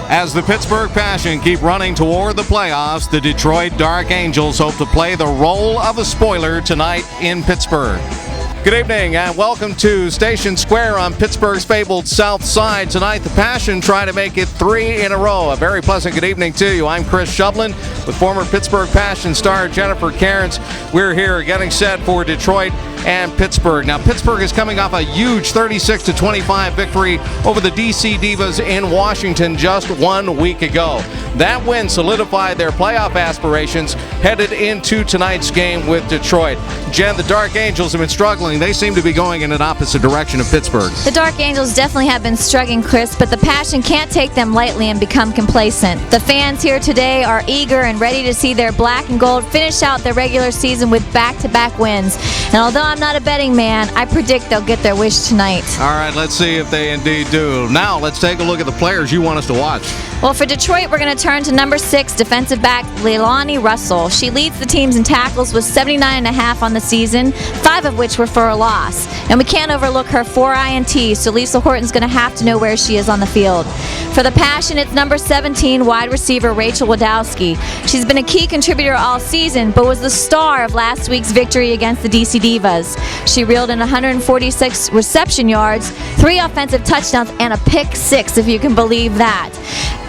As the Pittsburgh Passion keep running toward the playoffs, the Detroit Dark Angels hope to play the role of a spoiler tonight in Pittsburgh. Good evening and welcome to Station Square on Pittsburgh's fabled South Side. Tonight, the Passion try to make it 3 in a row. A very pleasant good evening to you. I'm Chris Shublin with former Pittsburgh Passion star Jennifer Cairns. We're here getting set for Detroit and Pittsburgh. Now, Pittsburgh is coming off a huge 36-25 victory over the DC Divas in Washington just 1 week ago. That win solidified their playoff aspirations headed into tonight's game with Detroit. Jen, the Dark Angels have been struggling. They seem to be going in an opposite direction of Pittsburgh. The Dark Angels definitely have been struggling, Chris, but the Passion can't take them lightly and become complacent. The fans here today are eager and ready to see their black and gold finish out their regular season with back-to-back wins. And although I'm not a betting man, I predict they'll get their wish tonight. All right, let's see if they indeed do. Now, let's take a look at the players you want us to watch. Well, for Detroit, we're going to turn to number 6, defensive back Leilani Russell. She leads the teams in tackles with 79.5 on the season, 5 of which were for a loss. And we can't overlook her 4 INTs, so Lisa Horton's going to have to know where she is on the field. For the Passion, it's number 17, wide receiver Rachel Wadowski. She's been a key contributor all season, but was the star of last week's victory against the DC Divas. She reeled in 146 reception yards, 3 offensive touchdowns, and a pick 6, if you can believe that.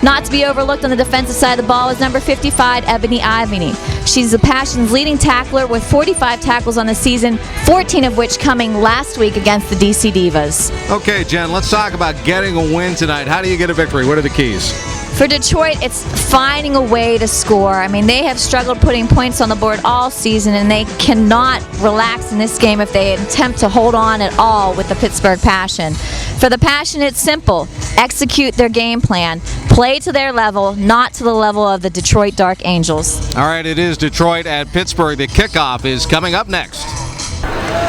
Not to be overlooked on the defensive side of the ball is number 55, Ebony Ivany. She's the Passion's leading tackler with 45 tackles on the season, 14 of which coming last week against the DC Divas. Okay, Jen, let's talk about getting a win tonight. How do you get a victory? What are the keys? For Detroit, it's finding a way to score. I mean, they have struggled putting points on the board all season, and they cannot relax in this game if they attempt to hold on at all with the Pittsburgh Passion. For the Passion, it's simple. Execute their game plan. Play to their level, not to the level of the Detroit Dark Angels. All right, it is Detroit at Pittsburgh. The kickoff is coming up next.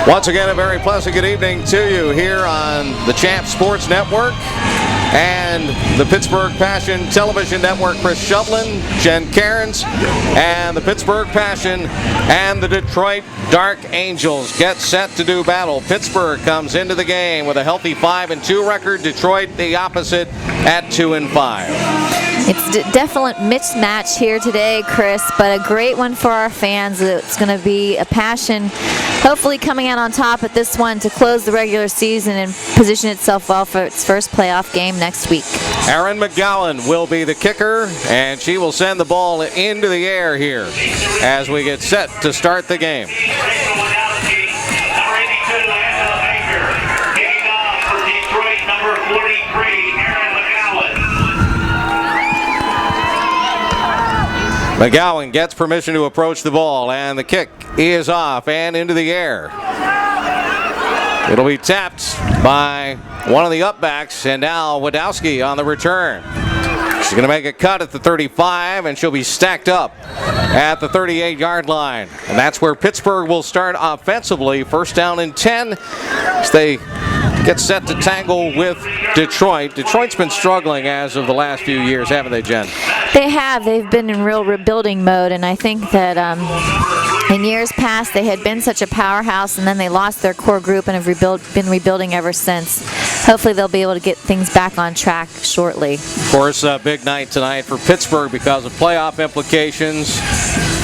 Once again, a very pleasant good evening to you here on the Champ Sports Network and the Pittsburgh Passion Television Network. Chris Shublin, Jen Cairns, and the Pittsburgh Passion and the Detroit Dark Angels get set to do battle. Pittsburgh comes into the game with a healthy 5-2 record. Detroit the opposite at 2-5. It's a definite mismatch here today, Chris, but a great one for our fans. It's going to be a Passion hopefully coming out on top at this one to close the regular season and position itself well for its first playoff game next week. Erin McGowan will be the kicker, and she will send the ball into the air here as we get set to start the game. McGowan gets permission to approach the ball, and the kick is off and into the air. It'll be tapped by one of the upbacks, and now Wadowski on the return. She's going to make a cut at the 35, and she'll be stacked up at the 38-yard line. And that's where Pittsburgh will start offensively. First down and 10 as they get set to tangle with Detroit. Detroit's been struggling as of the last few years, haven't they, Jen? They have. They've been in real rebuilding mode, and I think that in years past they had been such a powerhouse, and then they lost their core group and have been rebuilding ever since. Hopefully they'll be able to get things back on track shortly. Of course, a big night tonight for Pittsburgh because of playoff implications,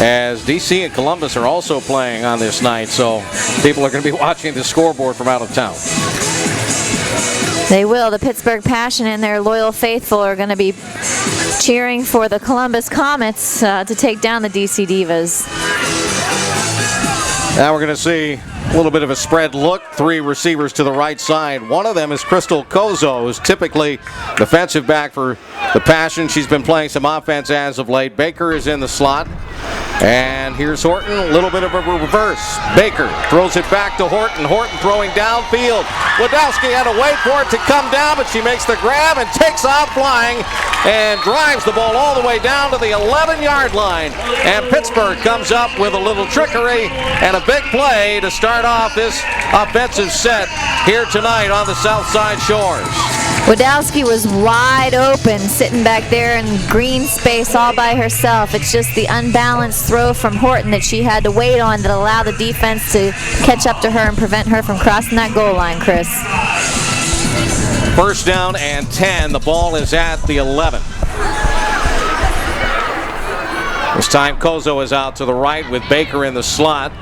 as DC and Columbus are also playing on this night, so people are going to be watching the scoreboard from out of town. They will. The Pittsburgh Passion and their loyal faithful are going to be cheering for the Columbus Comets to take down the DC Divas. Now we're going to see a little bit of a spread look. 3 receivers to the right side. One of them is Crystal Kozo, who's typically defensive back for the Passion. She's been playing some offense as of late. Baker is in the slot. And here's Horton, a little bit of a reverse. Baker throws it back to Horton. Horton throwing downfield. Wadowski had to wait for it to come down, but she makes the grab and takes off flying and drives the ball all the way down to the 11-yard line. And Pittsburgh comes up with a little trickery and a big play to start off this offensive set here tonight on the South Side Shores. Wadowski was wide open, sitting back there in green space all by herself. It's just the unbalanced throw from Horton that she had to wait on that allowed the defense to catch up to her and prevent her from crossing that goal line, Chris. First down and 10. The ball is at the 11. This time Kozo is out to the right with Baker in the slot.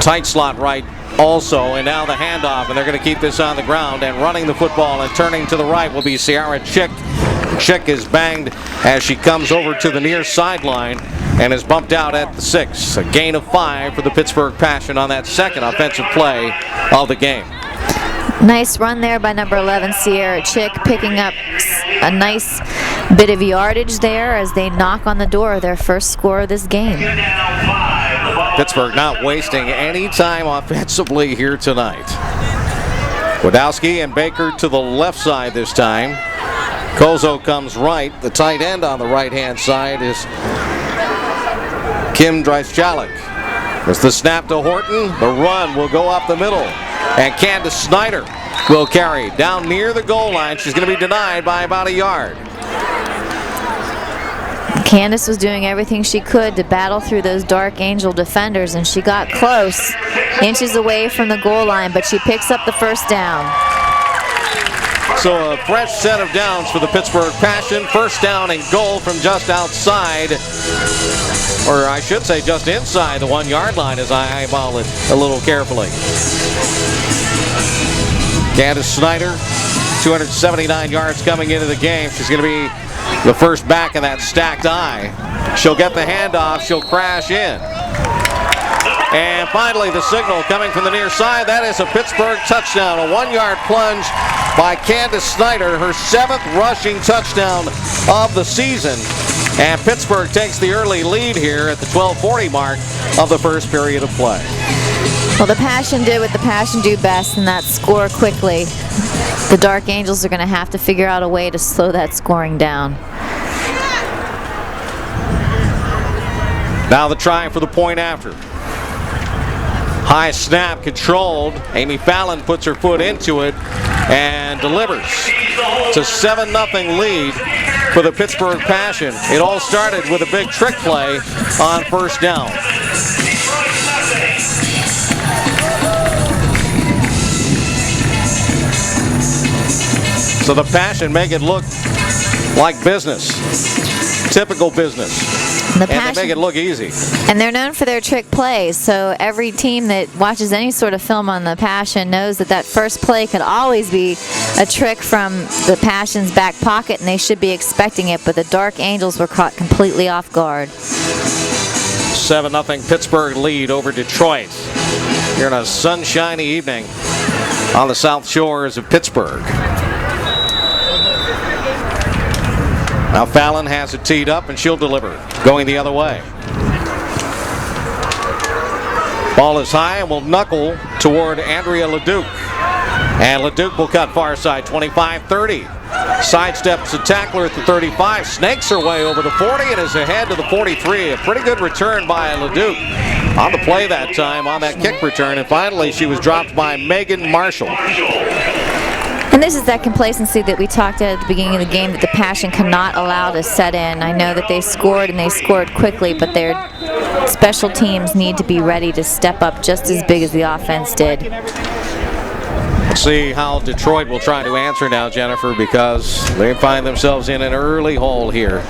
Tight slot right also, and now the handoff, and they're going to keep this on the ground, and running the football and turning to the right will be Sierra Chick. Chick is banged as she comes over to the near sideline and is bumped out at the 6. A gain of 5 for the Pittsburgh Passion on that second offensive play of the game. Nice run there by number 11, Sierra Chick, picking up a nice bit of yardage there as they knock on the door of their first score of this game. Pittsburgh not wasting any time offensively here tonight. Wadowski and Baker to the left side this time. Kozo comes right. The tight end on the right-hand side is Kim Dryschalik. As the snap to Horton, the run will go up the middle. And Candace Snyder will carry down near the goal line. She's going to be denied by about a yard. Candace was doing everything she could to battle through those Dark Angel defenders, and she got close, inches away from the goal line, but she picks up the first down. So a fresh set of downs for the Pittsburgh Passion. First down and goal from just outside, or I should say just inside the 1 yard line as I eyeball it a little carefully. Candace Snyder, 279 yards coming into the game. She's going to be the first back in that stacked I. She'll get the handoff. She'll crash in. And finally, the signal coming from the near side. That is a Pittsburgh touchdown. A 1 yard plunge by Candace Snyder, her 7th rushing touchdown of the season. And Pittsburgh takes the early lead here at the 12:40 mark of the first period of play. Well, the Passion did what the Passion do best, and that's score quickly. The Dark Angels are going to have to figure out a way to slow that scoring down. Now the try for the point after. High snap controlled. Amy Fallon puts her foot into it and delivers. It's a 7-0 lead for the Pittsburgh Passion. It all started with a big trick play on first down. So the Passion make it look like business. Typical business. And they make it look easy. And they're known for their trick plays, so every team that watches any sort of film on the Passion knows that that first play could always be a trick from the Passion's back pocket, and they should be expecting it, but the Dark Angels were caught completely off guard. 7-0 Pittsburgh lead over Detroit here on a sunshiny evening on the south shores of Pittsburgh. Now Fallon has it teed up, and she'll deliver, going the other way. Ball is high and will knuckle toward Andrea LeDuc. And LeDuc will cut far side, 25-30. Sidesteps the tackler at the 35, snakes her way over the 40, and is ahead to the 43. A pretty good return by LeDuc on the play that time, on that kick return. And finally, she was dropped by Megan Marshall. And this is that complacency that we talked at the beginning of the game that the Passion cannot allow to set in. I know that they scored, and they scored quickly, but their special teams need to be ready to step up just as big as the offense did. Let's see how Detroit will try to answer now, Jennifer, because they find themselves in an early hole here.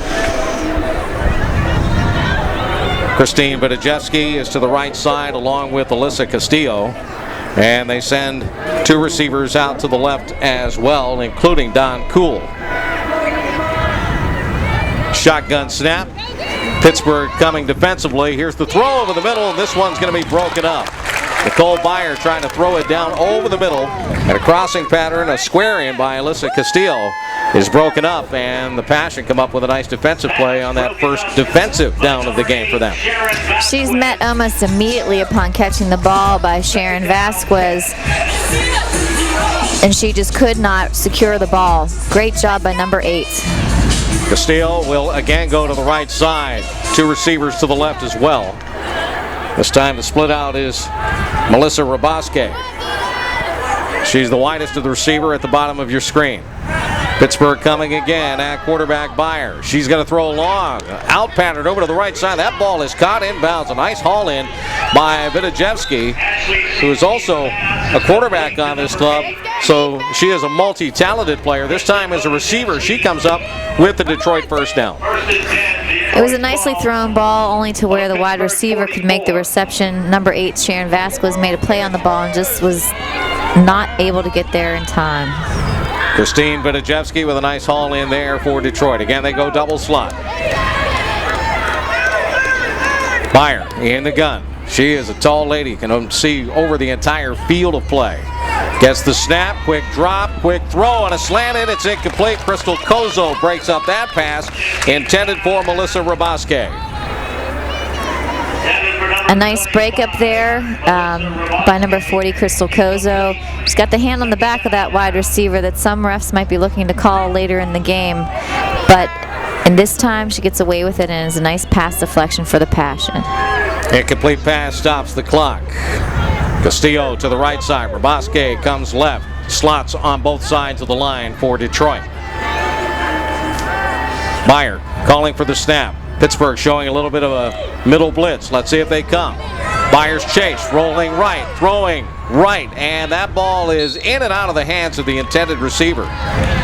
Christine Vidajewski is to the right side along with Alyssa Castillo. And they send 2 receivers out to the left as well, including Don Kuhl. Shotgun snap. Pittsburgh coming defensively. Here's the throw over the middle, and this one's going to be broken up. Nicole Byer trying to throw it down over the middle, and a crossing pattern, a square in by Alyssa Castillo is broken up, and the Passion come up with a nice defensive play on that first defensive down of the game for them. She's met almost immediately upon catching the ball by Sharon Vasquez, and she just could not secure the ball. Great job by number 8. Castillo will again go to the right side. 2 receivers to the left as well. This time the split out is Melissa Rabosque. She's the widest of the receiver at the bottom of your screen. Pittsburgh coming again at quarterback Byer. She's going to throw long. Out patterned over to the right side. That ball is caught inbounds. A nice haul in by Vidajewski, who is also a quarterback on this club So she is a multi-talented player. This time as a receiver, she comes up with the Detroit first down. It was a nicely thrown ball, only to where the wide receiver could make the reception. Number 8, Sharon Vasquez, made a play on the ball and just was not able to get there in time. Christine Vidajewski with a nice haul in there for Detroit. Again, they go double slot. Meyer in the gun. She is a tall lady, can see over the entire field of play. Gets the snap, quick drop, quick throw, and a slant in. It's incomplete. Crystal Kozo breaks up that pass intended for Melissa Rabasque. A nice break up there by number 40, Crystal Kozo. She's got the hand on the back of that wide receiver that some refs might be looking to call later in the game. But in this time, she gets away with it, and it's a nice pass deflection for the Passion. Incomplete pass stops the clock. Castillo to the right side. Rabasque comes left. Slots on both sides of the line for Detroit. Meyer calling for the snap. Pittsburgh showing a little bit of a middle blitz. Let's see if they come. Myers chase, rolling right, throwing right, and that ball is in and out of the hands of the intended receiver.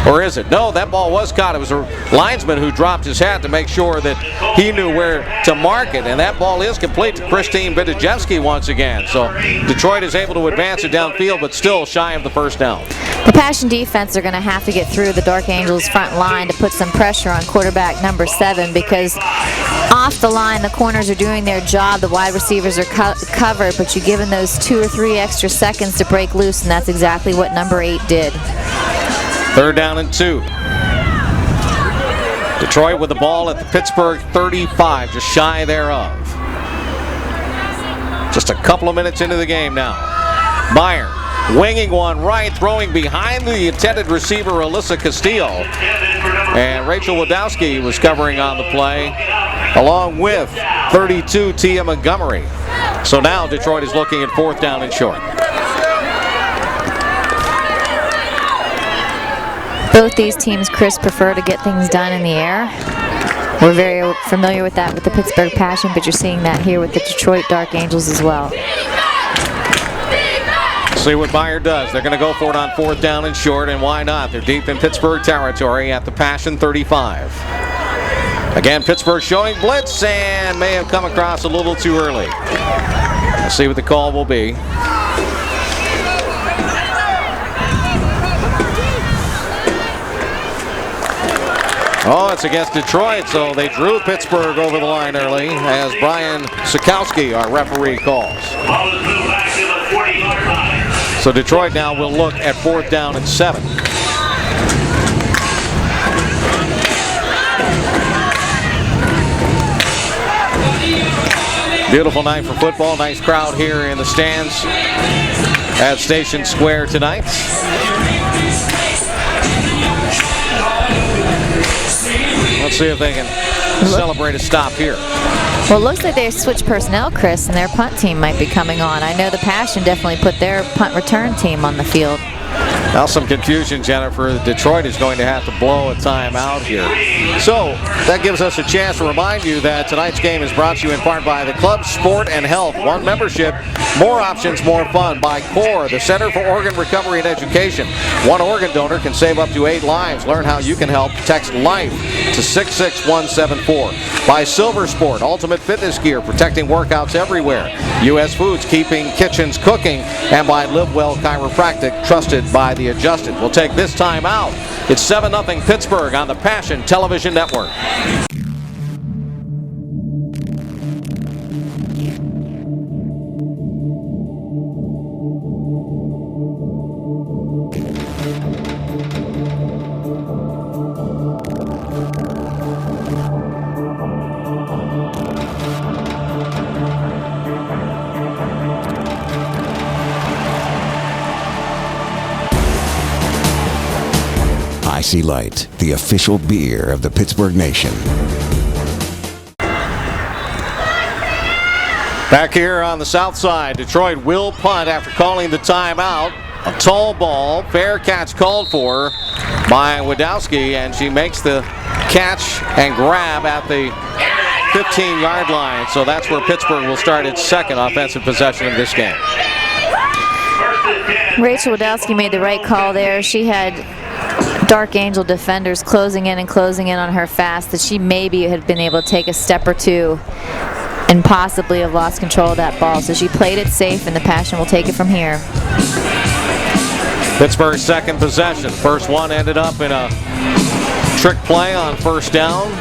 Or is it? No, that ball was caught. It was a linesman who dropped his hat to make sure that he knew where to mark it, and that ball is complete to Christine Vidajewski once again. So Detroit is able to advance it downfield, but still shy of the first down. The Passion defense are going to have to get through the Dark Angels front line to put some pressure on quarterback number 7, because off the line the corners are doing their job, the wide receivers are covered, but you're given those 2 or 3 extra seconds to break loose, and that's exactly what number 8 did. 3rd down and 2. Detroit with the ball at the Pittsburgh 35, just shy thereof. Just a couple of minutes into the game now. Meyer winging one right, throwing behind the intended receiver, Alyssa Castillo. And Rachel Wadowski was covering on the play, along with 32, Tia Montgomery. So now Detroit is looking at 4th down and short. Both these teams, Chris, prefer to get things done in the air. We're very familiar with that with the Pittsburgh Passion, but you're seeing that here with the Detroit Dark Angels as well. See what Meyer does. They're going to go for it on 4th down and short, and why not? They're deep in Pittsburgh territory at the Passion 35. Again, Pittsburgh showing blitz and may have come across a little too early. Let's see what the call will be. Oh, it's against Detroit, so they drew Pittsburgh over the line early, as Brian Sikowski, our referee, calls. So Detroit now will look at 4th down and 7. Beautiful night for football. Nice crowd here in the stands at Station Square tonight. Let's see if they can celebrate a stop here. Well, it looks like they switched personnel, Chris, and their punt team might be coming on. I know the Passion definitely put their punt return team on the field. Now some confusion, Jennifer. Detroit is going to have to blow a timeout here. So that gives us a chance to remind you that tonight's game is brought to you in part by the Club Sport and Health. One membership, more options, more fun. By CORE, the Center for Organ Recovery and Education. One organ donor can save up to 8 lives. Learn how you can help. Text LIFE to 66174. By Silver Sport, ultimate fitness gear, protecting workouts everywhere. U.S. Foods, keeping kitchens cooking. And by Live Well Chiropractic, trusted by the adjusted. We'll take this time out. It's 7-0 Pittsburgh on the Passion Television Network. Icy Light, the official beer of the Pittsburgh Nation. Back here on the south side, Detroit will punt after calling the timeout. A tall ball, fair catch called for by Wadowski, and she makes the catch and grab at the 15-yard line. So that's where Pittsburgh will start its second offensive possession of this game. Rachel Wadowski made the right call there. She had Dark Angel defenders closing in on her fast that she maybe had been able to take a step or two and possibly have lost control of that ball. So she played it safe, and the Passion will take it from here. Pittsburgh's second possession. First one ended up in a trick play on first down.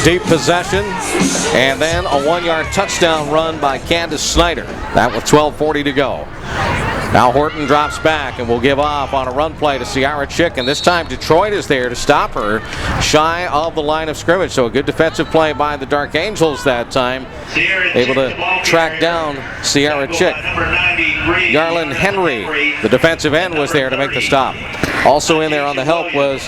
Deep possession, and then a 1-yard touchdown run by Candace Snyder. That with 12:40 to go. Now Horton drops back and will give off on a run play to Ciara Chick, and this time Detroit is there to stop her shy of the line of scrimmage. So a good defensive play by the Dark Angels that time. Able to track down Ciara Chick. Garland Henry, the defensive end, was there to make the stop. Also in there on the help was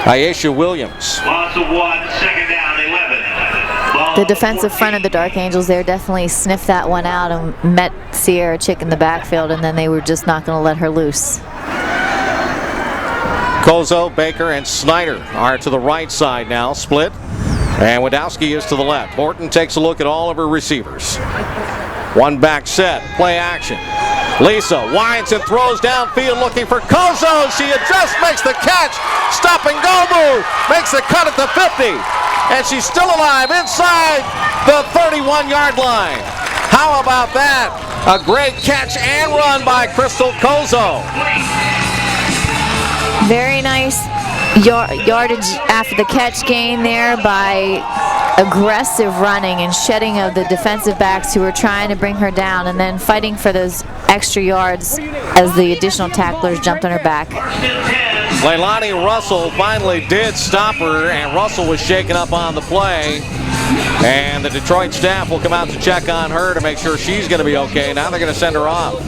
Aisha Williams. Loss of 1, second down, 11. The defensive front of the Dark Angels there definitely sniffed that one out and met Ciara Chick in the backfield, and then they were just not going to let her loose. Kozo, Baker, and Snyder are to the right side now, split. And Wadowski is to the left. Horton takes a look at all of her receivers. One back set, play action. Lisa winds and throws downfield looking for Kozo. She just makes the catch. Stop and go move. Makes the cut at the 50. And she's still alive inside the 31-yard line. How about that? A great catch and run by Crystal Kozo. Very nice yardage after the catch gain there by aggressive running and shedding of the defensive backs who were trying to bring her down, and then fighting for those extra yards as the additional tacklers jumped on her back. Leilani Russell finally did stop her, and Russell was shaken up on the play. And the Detroit staff will come out to check on her to make sure she's going to be okay. Now they're going to send her off.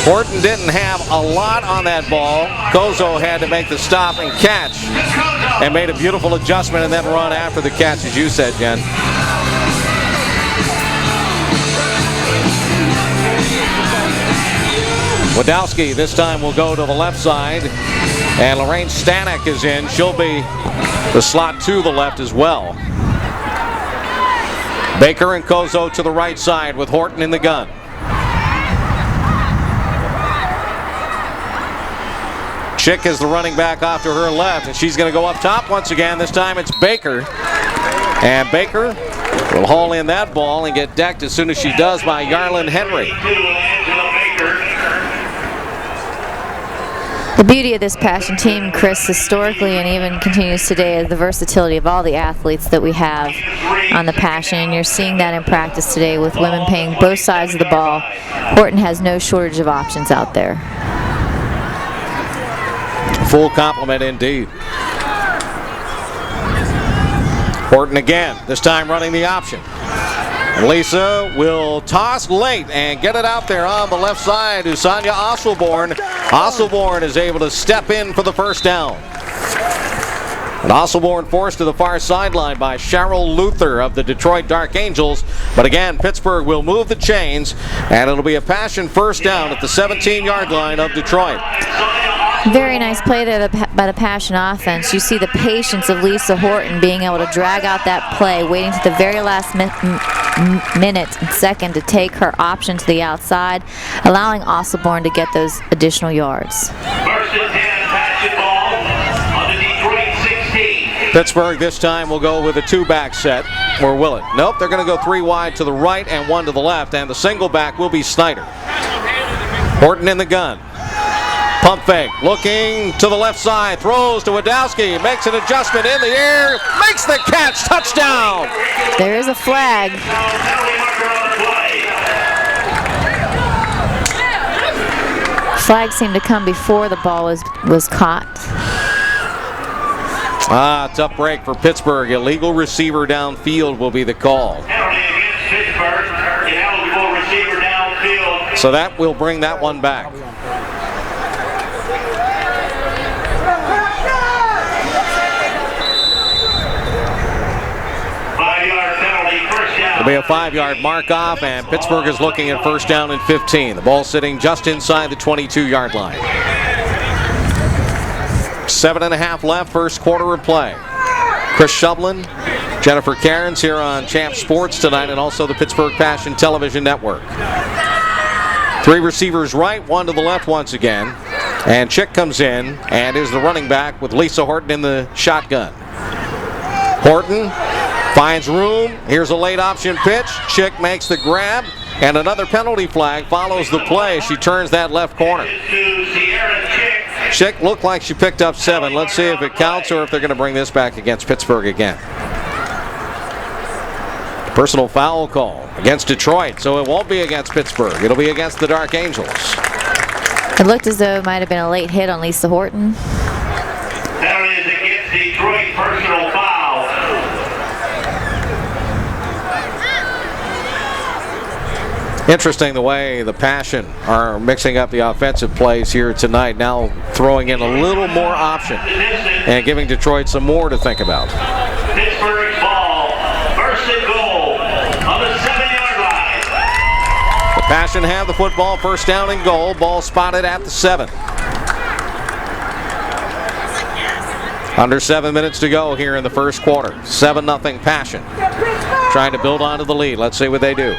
Horton didn't have a lot on that ball. Kozo had to make the stop and catch and made a beautiful adjustment and then run after the catch, as you said, Jen. Wadowski this time will go to the left side, and Lorraine Stanek is in. She'll be the slot to the left as well. Baker and Kozo to the right side with Horton in the gun. Chick is the running back off to her left, and she's going to go up top once again. This time it's Baker. And Baker will haul in that ball and get decked as soon as she does by Garland Henry. The beauty of this Passion team, Chris, historically and even continues today, is the versatility of all the athletes that we have on the Passion. And you're seeing that in practice today with women playing both sides of the ball. Horton has no shortage of options out there. Full complement indeed. Horton again, this time running the option. Lisa will toss late and get it out there on the left side to Sonia Osselborn. Osselborn is able to step in for the first down. And Osselborn forced to the far sideline by Cheryl Luther of the Detroit Dark Angels. But again, Pittsburgh will move the chains, and it'll be a Passion first down at the 17-yard line of Detroit. Very nice play there by the Passion offense. You see the patience of Lisa Horton being able to drag out that play, waiting to the very last minute and second to take her option to the outside, allowing Osselborn to get those additional yards. First and 10, Passion ball on the Detroit 16. Pittsburgh this time will go with a two-back set, or will it? Nope, they're going to go three wide to the right and one to the left, and the single back will be Snyder. Horton in the gun. Pump fake, looking to the left side, throws to Wadowski, makes an adjustment in the air, makes the catch, touchdown! There is a flag. Flag seemed to come before the ball was caught. Tough break for Pittsburgh. Illegal receiver downfield will be the call. So that will bring that one back. It'll be a 5-yard mark off, and Pittsburgh is looking at first down and 15. The ball sitting just inside the 22-yard line. 7.5 left, first quarter of play. Chris Shovlin, Jennifer Cairns here on Champ Sports tonight, and also the Pittsburgh Passion Television Network. 3 receivers right, 1 to the left once again. And Chick comes in and is the running back with Lisa Horton in the shotgun. Horton finds room. Here's a late option pitch. Chick makes the grab, and another penalty flag follows the play. She turns that left corner. Chick looked like she picked up 7. Let's see if it counts or if they're going to bring this back against Pittsburgh again. Personal foul call against Detroit, so it won't be against Pittsburgh. It'll be against the Dark Angels. It looked as though it might have been a late hit on Lisa Horton. That is against Detroit, personal foul. Interesting the way the Passion are mixing up the offensive plays here tonight, now throwing in a little more option and giving Detroit some more to think about. Pittsburgh's ball, first and goal on the 7-yard line. The Passion have the football, first down and goal, ball spotted at the 7. Under 7 minutes to go here in the first quarter. 7-0 Passion. Trying to build onto the lead. Let's see what they do.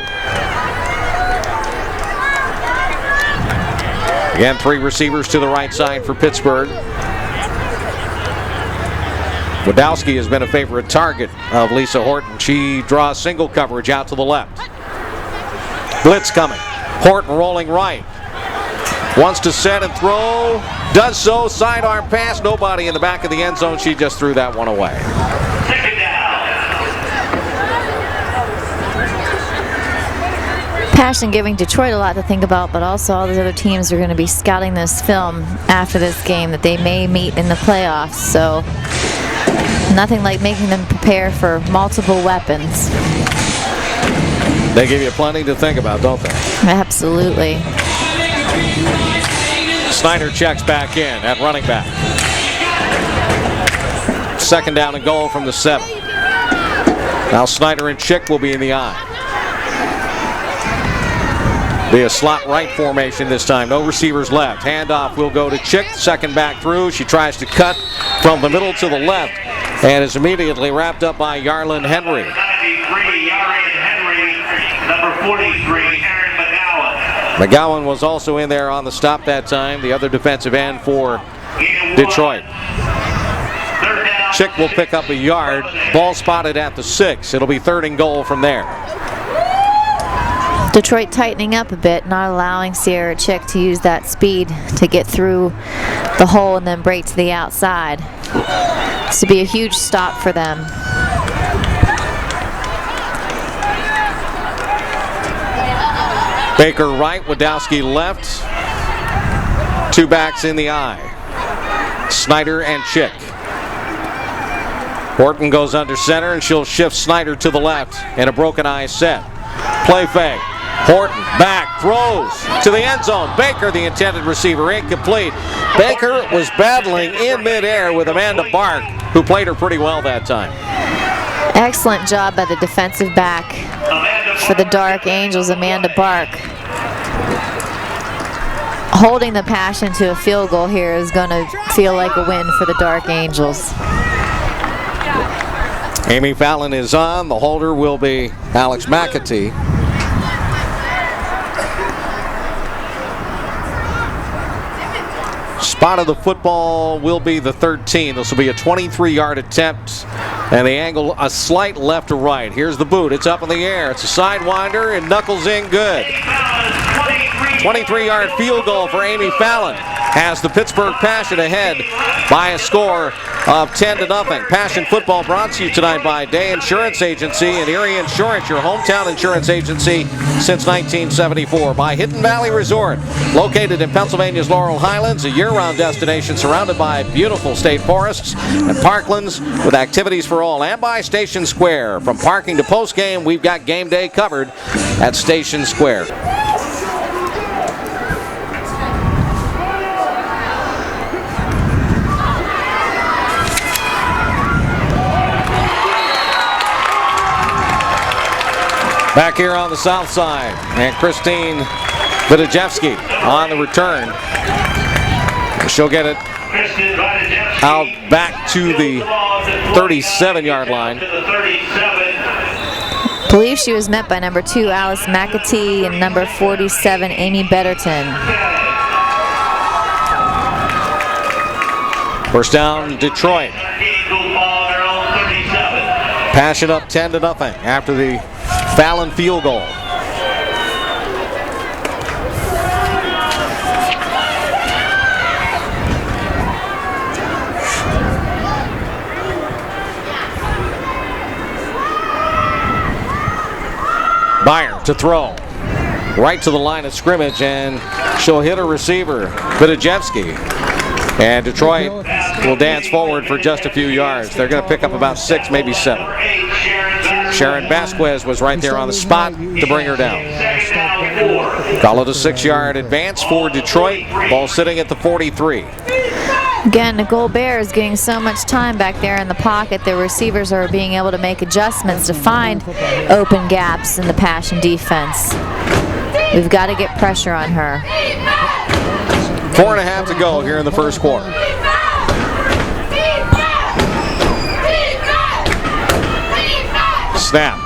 Again, 3 receivers to the right side for Pittsburgh. Wadowski has been a favorite target of Lisa Horton. She draws single coverage out to the left. Blitz coming. Horton rolling right. Wants to set and throw. Does so. Sidearm pass. Nobody in the back of the end zone. She just threw that one away. Second down. Passion giving Detroit a lot to think about, but also all the other teams are going to be scouting this film after this game that they may meet in the playoffs. So nothing like making them prepare for multiple weapons. They give you plenty to think about, don't they? Absolutely. Snyder checks back in at running back. Second down and goal from the 7. Now Snyder and Chick will be in the eye. Be a slot right formation this time. No receivers left. Handoff will go to Chick. Second back through. She tries to cut from the middle to the left and is immediately wrapped up by Yarlin Henry. 93, Yarlin Henry, number 43, Aaron McGowan. McGowan was also in there on the stop that time, the other defensive end for Detroit. Chick will pick up a yard. Ball spotted at the 6. It'll be 3rd and goal from there. Detroit tightening up a bit, not allowing Sierra Chick to use that speed to get through the hole and then break to the outside. This would be a huge stop for them. Baker right, Wadowski left. 2 backs in the eye. Snyder and Chick. Horton goes under center and she'll shift Snyder to the left in a broken eye set. Play fake. Horton back, throws to the end zone. Baker, the intended receiver, incomplete. Baker was battling in midair with Amanda Bark, who played her pretty well that time. Excellent job by the defensive back for the Dark Angels, Amanda Bark. Holding the Passion to a field goal here is going to feel like a win for the Dark Angels. Amy Fallon is on. The holder will be Alex McAtee. Spot of the football will be the 13. This will be a 23-yard attempt, and the angle a slight left to right. Here's the boot. It's up in the air. It's a sidewinder and knuckles in good. 23-yard field goal for Amy Fallon has the Pittsburgh Passion ahead by a score of 10-0. Passion football brought to you tonight by Day Insurance Agency and Erie Insurance, your hometown insurance agency since 1974. By Hidden Valley Resort, located in Pennsylvania's Laurel Highlands, a year-round destination surrounded by beautiful state forests and parklands with activities for all. And by Station Square. From parking to postgame, we've got game day covered at Station Square. Back here on the south side, and Christine Vidajewski on the return. She'll get it out back to the 37-yard line. I believe she was met by number 2, Alice McAtee, and number 47, Amy Betterton. First down, Detroit. Passion up 10-0 after the Fallon field goal. Byer to throw. Right to the line of scrimmage, and she'll hit a receiver, Vidajewski. And Detroit will dance forward for just a few yards. They're going to pick up about 6, maybe 7. Sharon Vasquez was right there on the spot to bring her down. Call it a 6-yard advance for Detroit. Ball sitting at the 43. Again, Nicole Bear is getting so much time back there in the pocket. The receivers are being able to make adjustments to find open gaps in the Passion defense. We've got to get pressure on her. 4.5 to go here in the first quarter. Snap.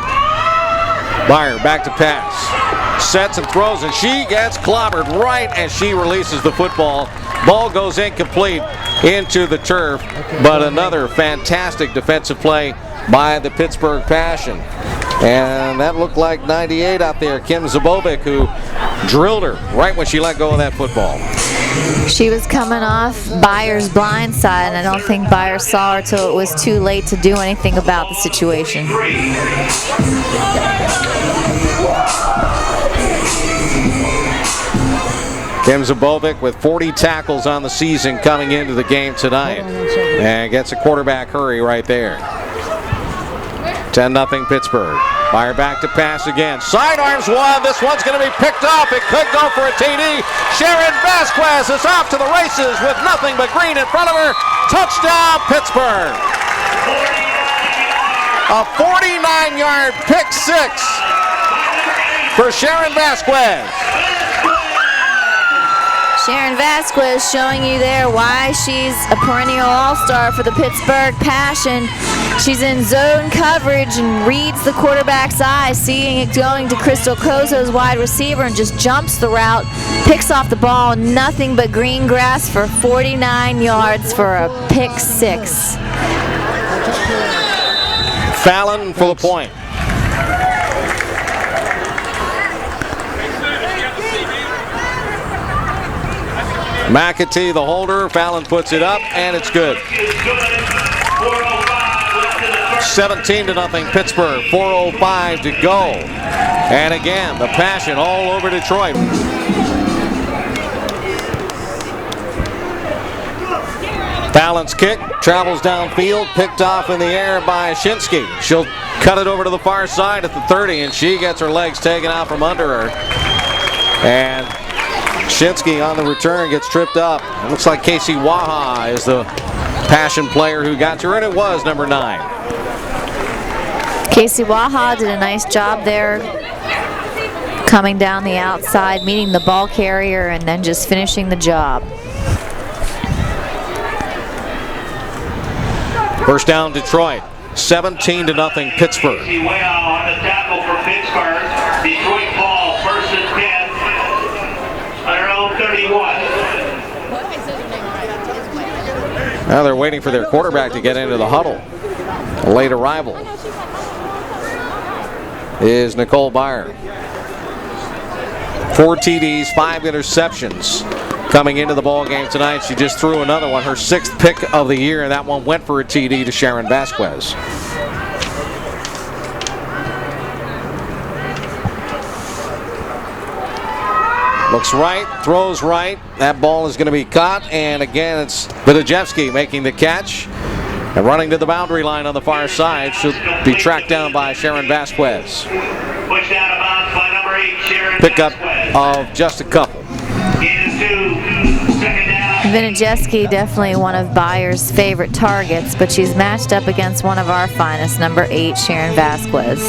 Byer back to pass. Sets and throws, and she gets clobbered right as she releases the football. Ball goes incomplete into the turf, but another fantastic defensive play by the Pittsburgh Passion. And that looked like 98 out there, Kim Zabovic, who drilled her right when she let go of that football. She was coming off Byer's blind side, and I don't think Byer saw her till it was too late to do anything about the situation. Kim Zabovic with 40 tackles on the season coming into the game tonight, and gets a quarterback hurry right there. 10-0 Pittsburgh. Byer back to pass again. Sidearms one. This one's going to be picked up. It could go for a TD. Sharon Vasquez is off to the races with nothing but green in front of her. Touchdown, Pittsburgh. A 49-yard pick six for Sharon Vasquez. Sharon Vasquez showing you there why she's a perennial all-star for the Pittsburgh Passion. She's in zone coverage and reads the quarterback's eyes, seeing it going to Crystal Kozo's wide receiver, and just jumps the route, picks off the ball, nothing but green grass for 49 yards for a pick six. Fallon for the point. McAtee, the holder. Fallon puts it up, and it's good. 17-0 Pittsburgh. 4:05 to go. And again, the Passion all over Detroit. Fallon's kick travels downfield, picked off in the air by Shinsky. She'll cut it over to the far side at the 30, and she gets her legs taken out from under her. And Shinsky on the return gets tripped up. It looks like Casey Waha is the Passion player who got to her, and it was number 9. Casey Waha did a nice job there, coming down the outside, meeting the ball carrier, and then just finishing the job. First down, Detroit. 17-0 Pittsburgh. Way out on the tackle for Pittsburgh. Detroit ball, first and 10. On their own 31. Now they're waiting for their quarterback to get into the huddle. A late arrival is Nicole Byer. 4 TDs, 5 interceptions coming into the ball game tonight. She just threw another one, her 6th pick of the year, and that one went for a TD to Sharon Vasquez. Looks right, throws right. That ball is going to be caught, and again it's Vidajewski making the catch and running to the boundary line on the far side. She'll be tracked down by Sharon Vasquez. Pushed out of bounds by number 8, Sharon Pickup Vasquez. of just a couple. Vidajewski, definitely one of Byer's favorite targets, but she's matched up against one of our finest, number 8, Sharon Vasquez.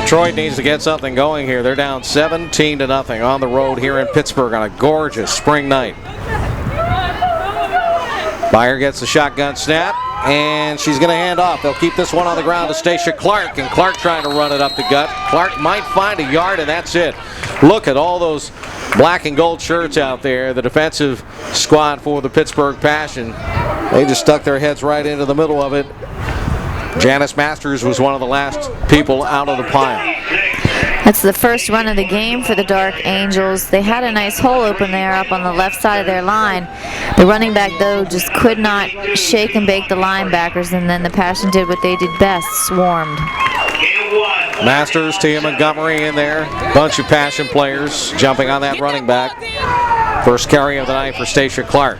Detroit needs to get something going here. They're down 17-0 on the road here in Pittsburgh on a gorgeous spring night. Byer gets the shotgun snap, and she's going to hand off. They'll keep this one on the ground to Stacia Clark, and Clark trying to run it up the gut. Clark might find a yard, and that's it. Look at all those black and gold shirts out there, the defensive squad for the Pittsburgh Passion. They just stuck their heads right into the middle of it. Janice Masters was one of the last people out of the pile. That's the first run of the game for the Dark Angels. They had a nice hole open there up on the left side of their line. The running back, though, just could not shake and bake the linebackers, and then the Passion did what they did best, swarmed. Masters, Tia Montgomery in there. Bunch of Passion players jumping on that running back. First carry of the night for Stacia Clark.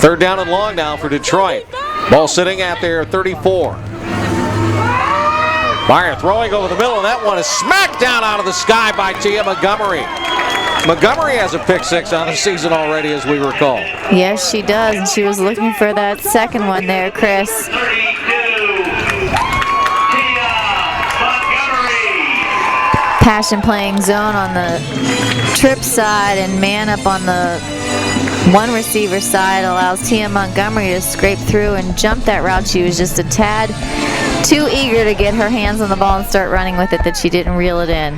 Third down and long now for Detroit. Ball sitting at their 34. Byer throwing over the middle, and that one is smacked down out of the sky by Tia Montgomery. Montgomery has a pick six on the season already, as we recall. Yes, she does, and she was looking for that second one there, Chris. Passion playing zone on the trip side and man up on the one receiver side allows Tia Montgomery to scrape through and jump that route. She was just a tad too eager to get her hands on the ball and start running with it that she didn't reel it in.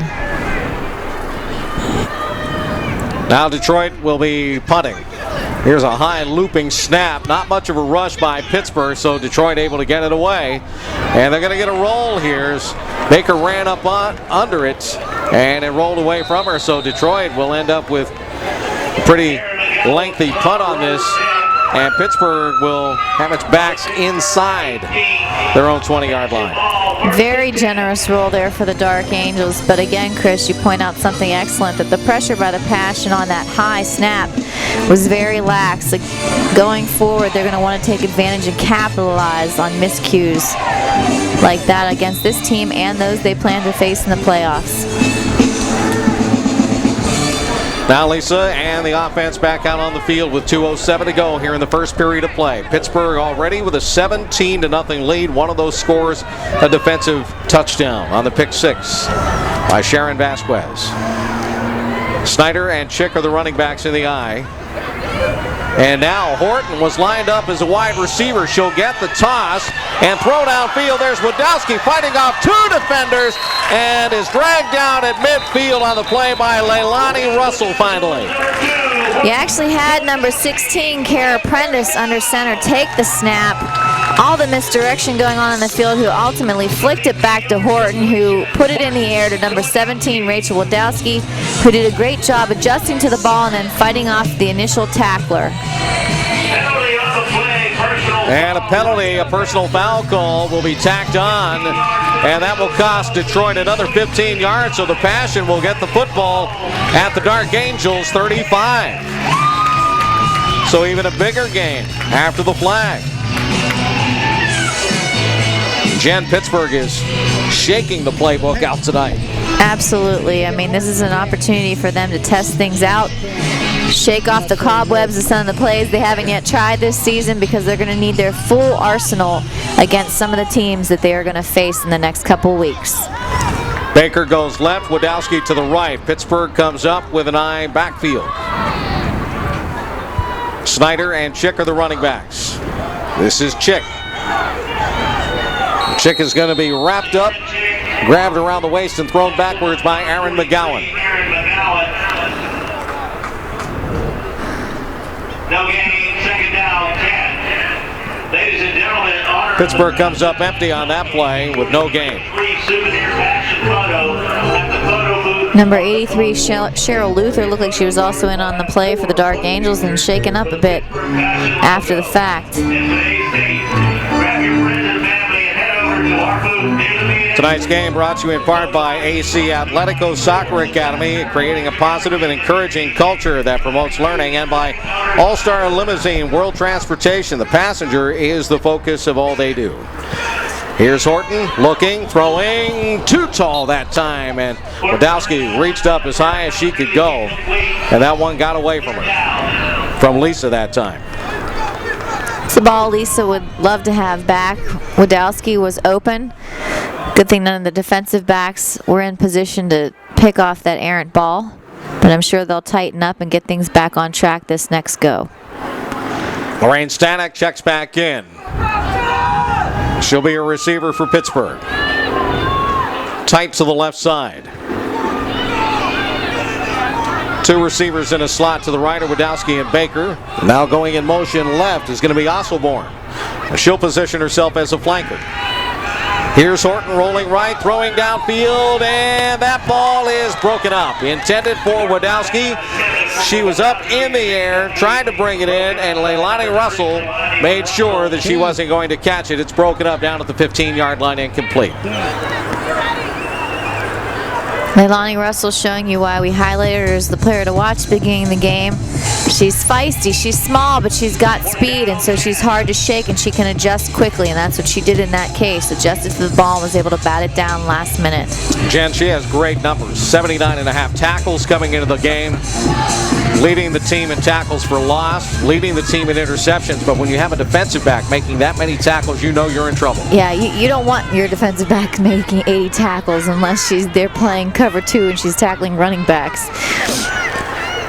Now Detroit will be punting. Here's a high looping snap. Not much of a rush by Pittsburgh, so Detroit able to get it away. And they're going to get a roll here as Baker ran up under it, and it rolled away from her. So Detroit will end up with a pretty lengthy punt on this, and Pittsburgh will have its backs inside their own 20-yard line. Very generous roll there for the Dark Angels, but again, Chris, you point out something excellent, that the pressure by the Passion on that high snap was very lax. Like, going forward, they're going to want to take advantage and capitalize on miscues like that against this team and those they plan to face in the playoffs. Now Lisa and the offense back out on the field with 2:07 to go here in the first period of play. Pittsburgh already with a 17-0 lead. One of those scores, a defensive touchdown on the pick six by Sharon Vasquez. Snyder and Chick are the running backs in the eye. And now Horton was lined up as a wide receiver. She'll get the toss and throw downfield. There's Wadowski fighting off two defenders and is dragged down at midfield on the play by Leilani Russell finally. You actually had number 16, Kara Prentice, under center take the snap. All the misdirection going on in the field, who ultimately flicked it back to Horton, who put it in the air to number 17, Rachel Wadowski, who did a great job adjusting to the ball and then fighting off the initial tackler. And a penalty, a personal foul call will be tacked on, and that will cost Detroit another 15 yards, so the Passion will get the football at the Dark Angels 35. So even a bigger game after the flag. Jen, Pittsburgh is shaking the playbook out tonight. Absolutely. I mean, this is an opportunity for them to test things out, shake off the cobwebs of some of the plays they haven't yet tried this season, because they're going to need their full arsenal against some of the teams that they are going to face in the next couple weeks. Baker goes left, Wadowski to the right. Pittsburgh comes up with an eye backfield. Snyder and Chick are the running backs. This is Chick. Chick is going to be wrapped up, grabbed around the waist, and thrown backwards by Aaron McGowan. No gain, second down, 10. Ladies and gentlemen, Pittsburgh comes up empty on that play with no gain. Number 83, Cheryl Luther, looked like she was also in on the play for the Dark Angels and shaken up a bit after the fact. Tonight's game brought to you in part by AC Atletico Soccer Academy, creating a positive and encouraging culture that promotes learning, and by All-Star Limousine World Transportation. The passenger is the focus of all they do. Here's Horton looking, throwing, too tall that time, and Wadowski reached up as high as she could go, and that one got away from her, from Lisa that time. It's a ball Lisa would love to have back. Wadowski was open, Good thing none of the defensive backs were in position to pick off that errant ball, but I'm sure they'll tighten up and get things back on track this next go. Lorraine Stanek checks back in. She'll be a receiver for Pittsburgh. Tight to the left side. Two receivers in a slot to the right are Wadowski and Baker. Now going in motion left is going to be Osselborn. She'll position herself as a flanker. Here's Horton rolling right, throwing downfield, and that ball is broken up. Intended for Wadowski. She was up in the air, trying to bring it in, and Leilani Russell made sure that she wasn't going to catch it. It's broken up down at the 15-yard line, incomplete. Leilani Russell showing you why we highlighted her as the player to watch at the beginning of the game. She's feisty, she's small, but she's got speed, and so she's hard to shake, and she can adjust quickly, and that's what she did in that case. Adjusted to the ball and was able to bat it down last minute. Jen, she has great numbers. 79.5 tackles coming into the game. Leading the team in tackles for loss, leading the team in interceptions, but when you have a defensive back making that many tackles, you know you're in trouble. Yeah, you don't want your defensive back making 80 tackles unless they're playing cover 2 and she's tackling running backs.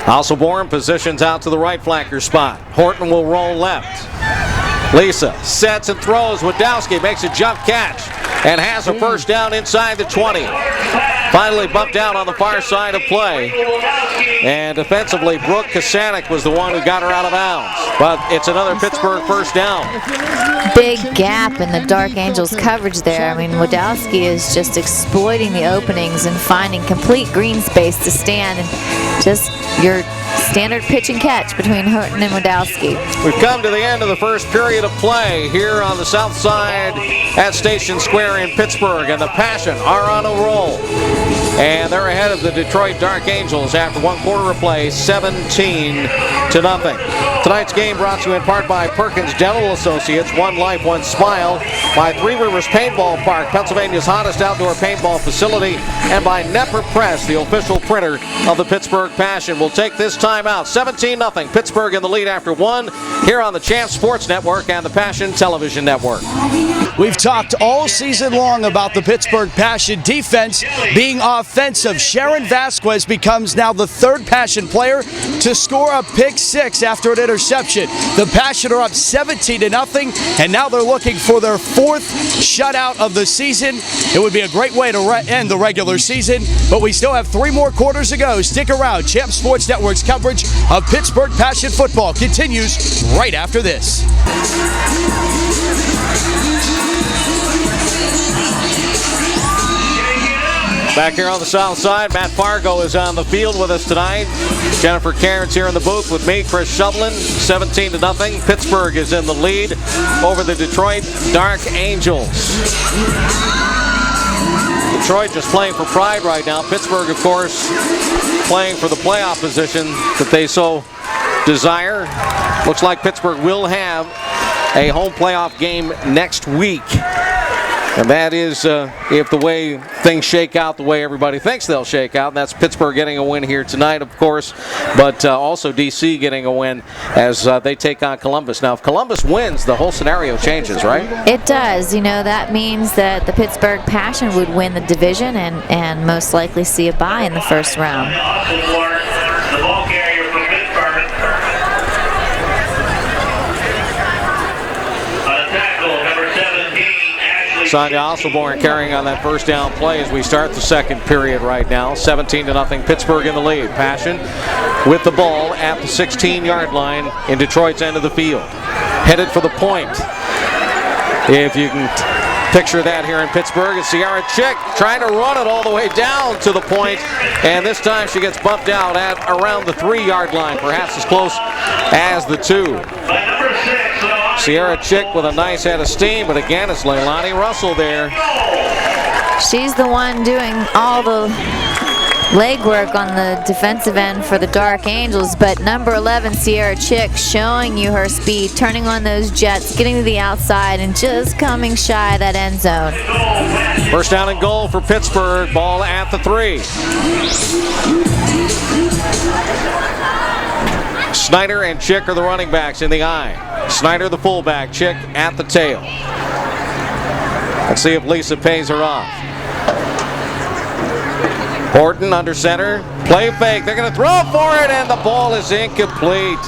Osselborn positions out to the right flanker spot. Horton will roll left. Lisa sets and throws. Wadowski makes a jump catch and has a first down inside the 20. Finally bumped out on the far side of play. And defensively, Brooke Kasanik was the one who got her out of bounds. But it's another Pittsburgh first down. Big gap in the Dark Angels coverage there. I mean, Wadowski is just exploiting the openings and finding complete green space to stand. And just your standard pitch and catch between Horton and Wadowski. We've come to the end of the first period of play here on the south side at Station Square in Pittsburgh, and the Passion are on a roll. And they're ahead of the Detroit Dark Angels after 1 quarter of play, 17-0. Tonight's game brought to you in part by Perkins Dental Associates, One Life, One Smile, by Three Rivers Paintball Park, Pennsylvania's hottest outdoor paintball facility, and by Nepper Press, the official printer of the Pittsburgh Passion. We'll take this time out. 17-0. Pittsburgh in the lead after 1 here on the Champ Sports Network and the Passion Television Network. We've talked all season long about the Pittsburgh Passion defense being offensive. Sharon Vasquez becomes now the 3rd Passion player to score a pick 6 after an interception. The Passion are up 17-0, and now they're looking for their 4th shutout of the season. It would be a great way to end the regular season, but we still have 3 more quarters to go. Stick around. Champ Sports Network's coverage of Pittsburgh Passion football continues right after this. Back here on the south side, Matt Fargo is on the field with us tonight. Jennifer Cairns here in the booth with me, Chris Sutherland. 17-0. Pittsburgh is in the lead over the Detroit Dark Angels. Detroit just playing for pride right now. Pittsburgh, of course, playing for the playoff position that they so desire. Looks like Pittsburgh will have a home playoff game next week. And that is if the way things shake out the way everybody thinks they'll shake out. And that's Pittsburgh getting a win here tonight, of course, but also D.C. getting a win as they take on Columbus. Now, if Columbus wins, the whole scenario changes, right? It does. You know, that means that the Pittsburgh Passion would win the division and most likely see a bye in the first round. The ball carrier for Pittsburgh. On a tackle, number 17. Sonia Osselborn carrying on that first down play as we start the second period right now. 17-0. Pittsburgh in the lead. Passion with the ball at the 16-yard line in Detroit's end of the field. Headed for the point. If you can picture that here in Pittsburgh, it's Sierra Chick trying to run it all the way down to the point, and this time she gets bumped out at around the 3-yard line, perhaps as close as the 2. Sierra Chick with a nice head of steam, but again, it's Leilani Russell there. She's the one doing all the legwork on the defensive end for the Dark Angels, but number 11, Sierra Chick, showing you her speed, turning on those jets, getting to the outside, and just coming shy of that end zone. First down and goal for Pittsburgh, ball at the 3. Snyder and Chick are the running backs in the I. Snyder the fullback, Chick at the tail. Let's see if Lisa pays her off. Horton under center, play fake, they're going to throw for it, and the ball is incomplete.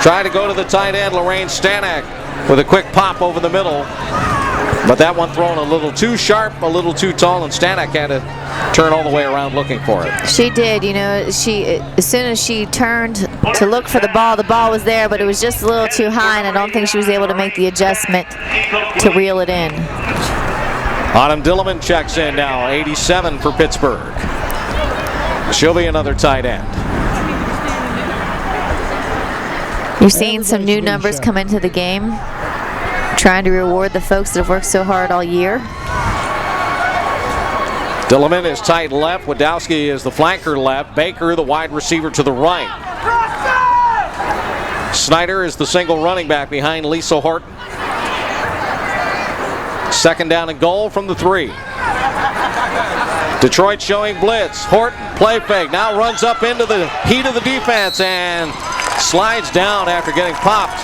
Trying to go to the tight end, Lorraine Stanek, with a quick pop over the middle. But that one thrown a little too sharp, a little too tall, and Stanek had to turn all the way around looking for it. She did, you know, as soon as she turned to look for the ball was there, but it was just a little too high, and I don't think she was able to make the adjustment to reel it in. Autumn Dilliman checks in now, 87 for Pittsburgh. She'll be another tight end. You're seeing some new numbers come into the game, trying to reward the folks that have worked so hard all year. Dilliman is tight left. Wadowski is the flanker left. Baker, the wide receiver, to the right. Snyder is the single running back behind Lisa Horton. Second down and goal from the 3. Detroit showing blitz. Horton, play fake, now runs up into the heat of the defense and slides down after getting popped.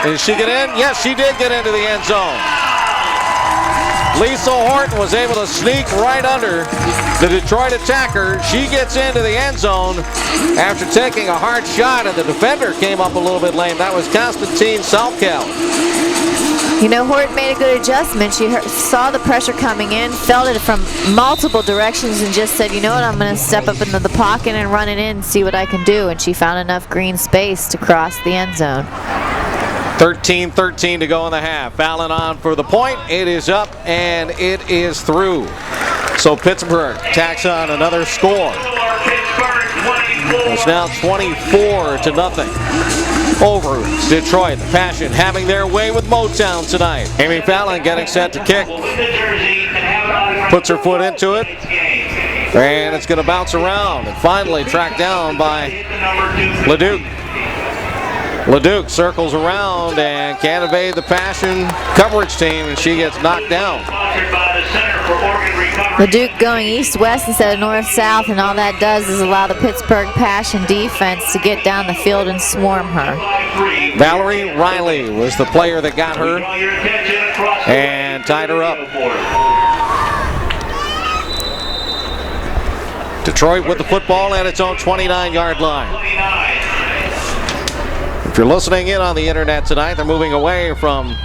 Did she get in? Yes, she did get into the end zone. Lisa Horton was able to sneak right under the Detroit attacker. She gets into the end zone after taking a hard shot, and the defender came up a little bit lame. That was Constantine Salkel. You know, Horton made a good adjustment. She saw the pressure coming in, felt it from multiple directions, and just said, you know what, I'm going to step up into the pocket and run it in and see what I can do. And she found enough green space to cross the end zone. 13-13 to go in the half. Fallon on for the point. It is up and it is through. So Pittsburgh tacks on another score. It's now 24-0 over Detroit. The Passion having their way with Motown tonight. Amy Fallon getting set to kick. Puts her foot into it. And it's going to bounce around and finally tracked down by LeDuc. LeDuc circles around and can't evade the Passion coverage team, and she gets knocked down. LeDuc going east-west instead of north-south, and all that does is allow the Pittsburgh Passion defense to get down the field and swarm her. Valerie Riley was the player that got her and tied her up. Detroit with the football at its own 29-yard line. If you're listening in on the internet tonight, they're moving away from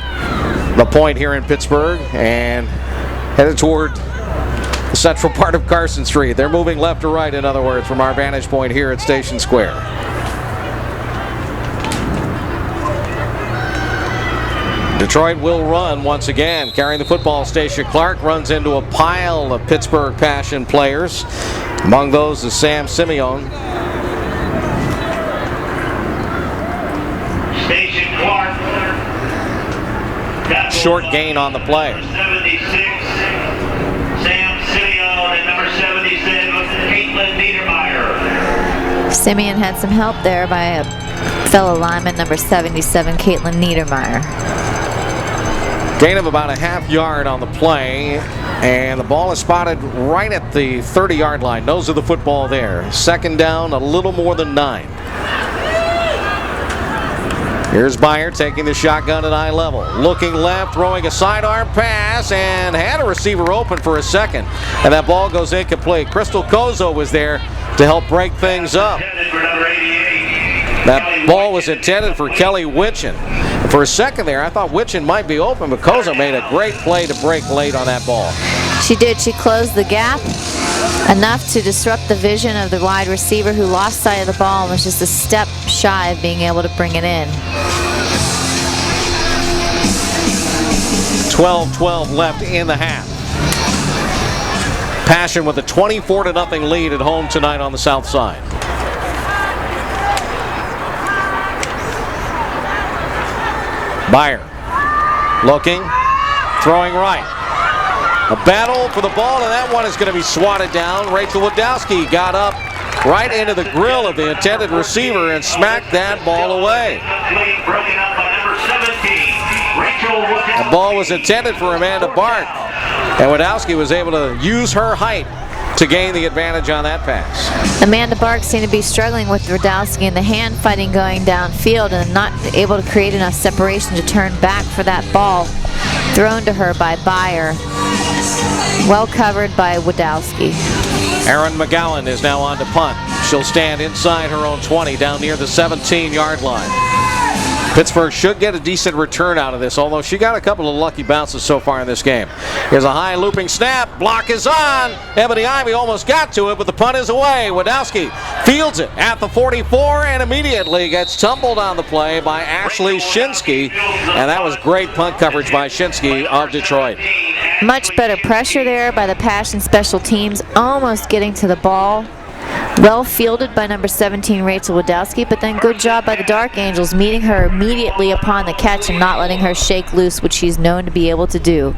the point here in Pittsburgh and headed toward the central part of Carson Street. They're moving left to right, in other words, from our vantage point here at Station Square. Detroit will run once again. Carrying the football, Stacia Clark runs into a pile of Pittsburgh Passion players. Among those is Sam Simeon. Short gain on the play. 76, Sam Simeon, and number 77, Caitlin Niedermeyer. Simeon had some help there by a fellow lineman, number 77, Caitlin Niedermeyer. Gain of about a half yard on the play, and the ball is spotted right at the 30-yard line. Nose of the football there. Second down, a little more than 9. Here's Byer taking the shotgun at eye level. Looking left, throwing a sidearm pass, and had a receiver open for a second. And that ball goes incomplete. Crystal Kozo was there to help break things up. That ball was intended for Kelly Witchen. For a second there, I thought Witchen might be open, but Kozo made a great play to break late on that ball. She did. She closed the gap enough to disrupt the vision of the wide receiver, who lost sight of the ball and was just a step shy of being able to bring it in. 12-12 left in the half. Passion with a 24-0 lead at home tonight on the south side. Byer looking, throwing right. A battle for the ball, and that one is going to be swatted down. Rachel Wadowski got up right into the grill of the intended receiver and smacked that ball away. The ball was intended for Amanda Bark, and Wadowski was able to use her height to gain the advantage on that pass. Amanda Bark seemed to be struggling with Wadowski in the hand fighting going downfield and not able to create enough separation to turn back for that ball thrown to her by Byer. Well covered by Wadowski. Erin McGowan is now on to punt. She'll stand inside her own 20 down near the 17-yard line. Pittsburgh should get a decent return out of this, although she got a couple of lucky bounces so far in this game. Here's a high looping snap. Block is on. Ebony Ivy almost got to it, but the punt is away. Wadowski fields it at the 44 and immediately gets tumbled on the play by Ashley Shinsky. And that was great punt coverage by Shinsky of Detroit. Much better pressure there by the Passion special teams, almost getting to the ball. Well fielded by number 17, Rachel Wadowski, but then good job by the Dark Angels, meeting her immediately upon the catch and not letting her shake loose, which she's known to be able to do.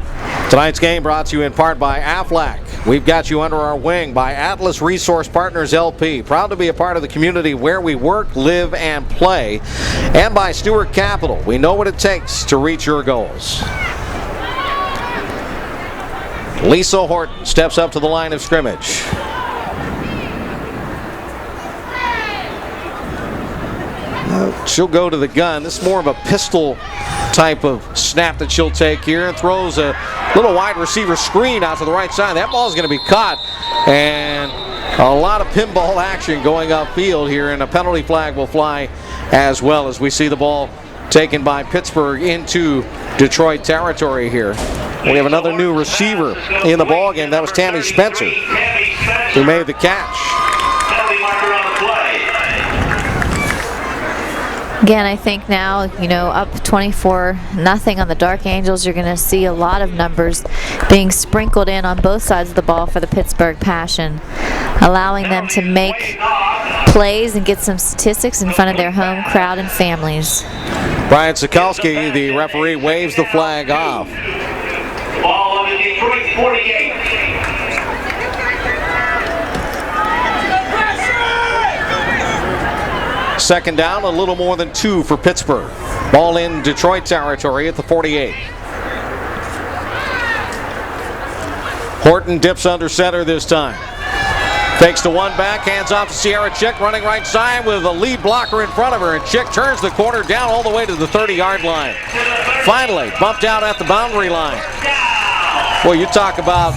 Tonight's game brought to you in part by Aflac. We've got you under our wing by Atlas Resource Partners LP. Proud to be a part of the community where we work, live, and play. And by Stewart Capital. We know what it takes to reach your goals. Lisa Horton steps up to the line of scrimmage. She'll go to the gun. This is more of a pistol type of snap that she'll take here, and throws a little wide receiver screen out to the right side. That ball is going to be caught, and a lot of pinball action going upfield here, and a penalty flag will fly as well as we see the ball taken by Pittsburgh into Detroit territory here. We have another new receiver in the ball game. That was Tammy Spencer who made the catch. Again, I think now, up 24-0 on the Dark Angels, you're going to see a lot of numbers being sprinkled in on both sides of the ball for the Pittsburgh Passion, allowing them to make plays and get some statistics in front of their home crowd and families. Brian Sokolsky, the referee, waves the flag off. Ball on the Detroit 48. Second down, a little more than 2 for Pittsburgh. Ball in Detroit territory at the 48. Horton dips under center this time. Fakes to one back, hands off to Sierra Chick, running right side with a lead blocker in front of her, and Chick turns the corner down all the way to the 30-yard line. Finally, bumped out at the boundary line. Well, you talk about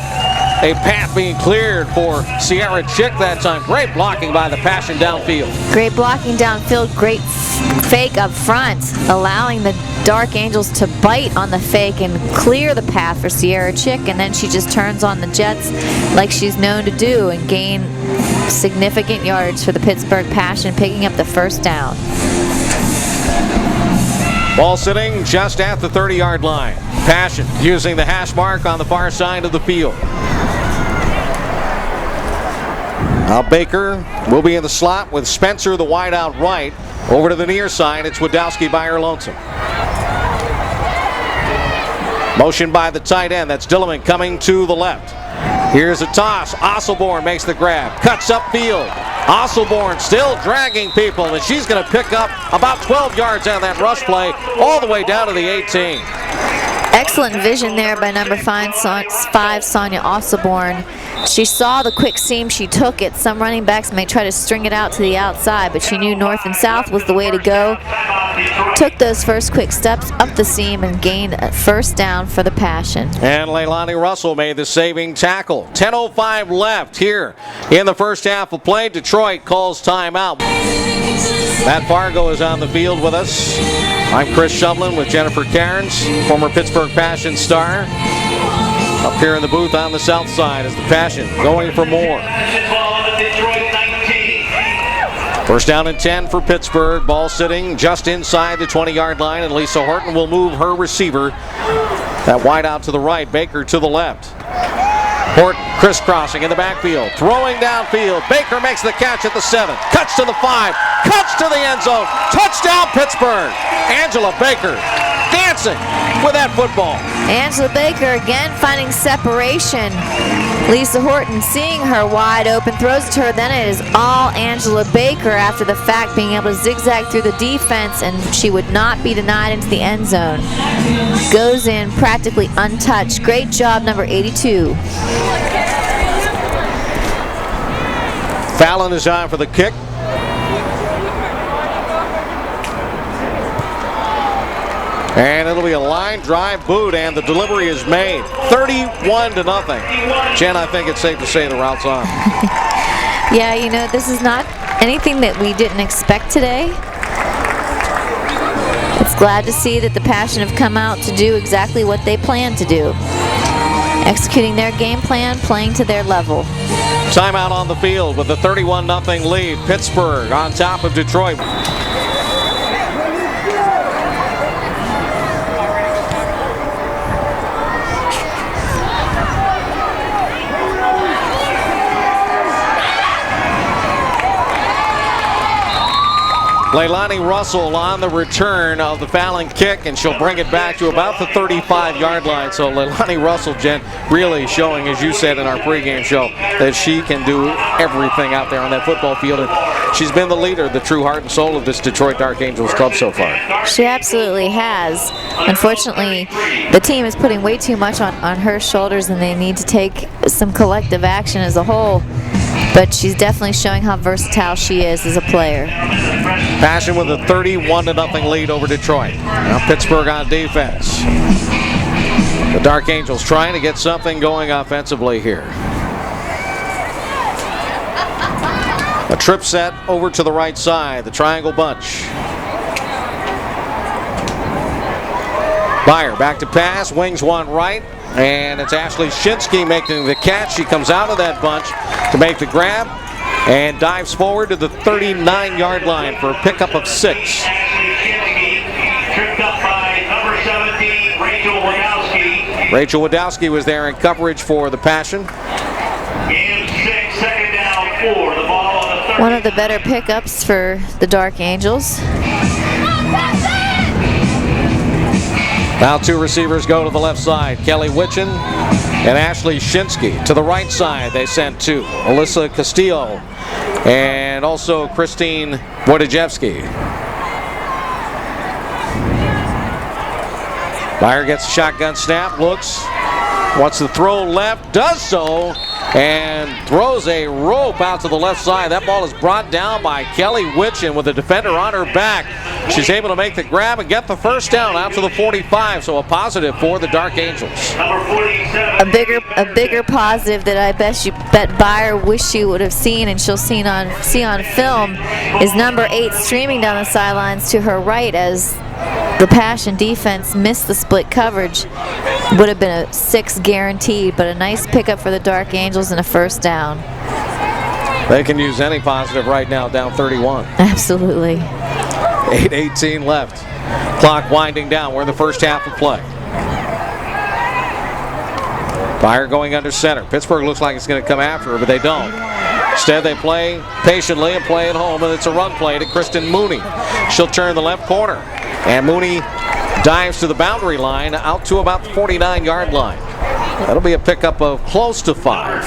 a path being cleared for Sierra Chick that time. Great blocking by the Passion downfield. Great blocking downfield, great fake up front, allowing the Dark Angels to bite on the fake and clear the path for Sierra Chick, and then she just turns on the jets like she's known to do and gain significant yards for the Pittsburgh Passion, picking up the first down. Ball sitting just at the 30-yard line. Passion using the hash mark on the far side of the field. Now Baker will be in the slot with Spencer, the wide out right. Over to the near side, it's Wadowski by her lonesome. Motion by the tight end, that's Dillerman coming to the left. Here's a toss, Osselborn makes the grab, cuts upfield. Osselborn still dragging people, and she's going to pick up about 12 yards on that rush play, all the way down to the 18. Excellent vision there by number 5, Sonia Osselborn. She saw the quick seam, she took it. Some running backs may try to string it out to the outside, but she knew north and south was the way to go. Took those first quick steps up the seam and gained a first down for the Passion. And Leilani Russell made the saving tackle. 10:05 left here in the first half of play. Detroit calls timeout. Matt Fargo is on the field with us. I'm Chris Shovlin with Jennifer Cairns, former Pittsburgh Passion star. Up here in the booth on the south side is the Passion going for more. First down and 10 for Pittsburgh. Ball sitting just inside the 20-yard line, and Lisa Horton will move her receiver. That wide out to the right, Baker to the left. Horton crisscrossing in the backfield, throwing downfield. Baker makes the catch at the 7, cuts to the 5, cuts to the end zone. Touchdown Pittsburgh. Angela Baker dancing with that football. Angela Baker again finding separation. Lisa Horton seeing her wide open, throws it to her. Then it is all Angela Baker after the fact, being able to zigzag through the defense, and she would not be denied into the end zone. Goes in practically untouched. Great job, number 82. Fallon is on for the kick. And it'll be a line drive boot, and the delivery is made. 31-0. Jen, I think it's safe to say the route's on. Yeah, you know, this is not anything that we didn't expect today. It's glad to see that the Passion have come out to do exactly what they planned to do. Executing their game plan, playing to their level. Timeout on the field with a 31-0 lead. Pittsburgh on top of Detroit. Leilani Russell on the return of the fouling kick, and she'll bring it back to about the 35-yard line. So Leilani Russell, Jen, really showing, as you said in our pregame show, that she can do everything out there on that football field. And she's been the leader, the true heart and soul of this Detroit Dark Angels club so far. She absolutely has. Unfortunately, the team is putting way too much on her shoulders, and they need to take some collective action as a whole. But she's definitely showing how versatile she is as a player. Passion with a 31-0 lead over Detroit. Now Pittsburgh on defense. The Dark Angels trying to get something going offensively here. A trip set over to the right side, the triangle bunch. Byer back to pass, wings one right, and it's Ashley Shinsky making the catch. She comes out of that bunch to make the grab and dives forward to the 39-yard line for a pickup of 6. Tripped up by number 17, Rachel Wadowski. Rachel Wadowski was there in coverage for the Passion. Game 6, second down 4. The ball on the 30. One of the better pickups for the Dark Angels. Now 2 receivers go to the left side. Kelly Witchen and Ashley Shinsky. To the right side, they sent 2. Alyssa Castillo and also Christine Wojciechowski. Byer gets a shotgun snap, looks, wants to throw left, does so, and throws a rope out to the left side. That ball is brought down by Kelly Witchen with the defender on her back. She's able to make the grab and get the first down out to the 45, so a positive for the Dark Angels. A bigger positive that I bet Byer wish she would have seen, and she'll see on film, is number 8 streaming down the sidelines to her right as the Passion defense missed the split coverage. Would have been a 6 guaranteed, but a nice pickup for the Dark Angels and a first down. They can use any positive right now, down 31. Absolutely. 8:18 left. Clock winding down. We're in the first half of play. Byer going under center. Pittsburgh looks like it's going to come after her, but they don't. Instead, they play patiently and play at home, and it's a run play to Kristen Mooney. She'll turn the left corner, and Mooney dives to the boundary line out to about the 49-yard line. That'll be a pickup of close to 5.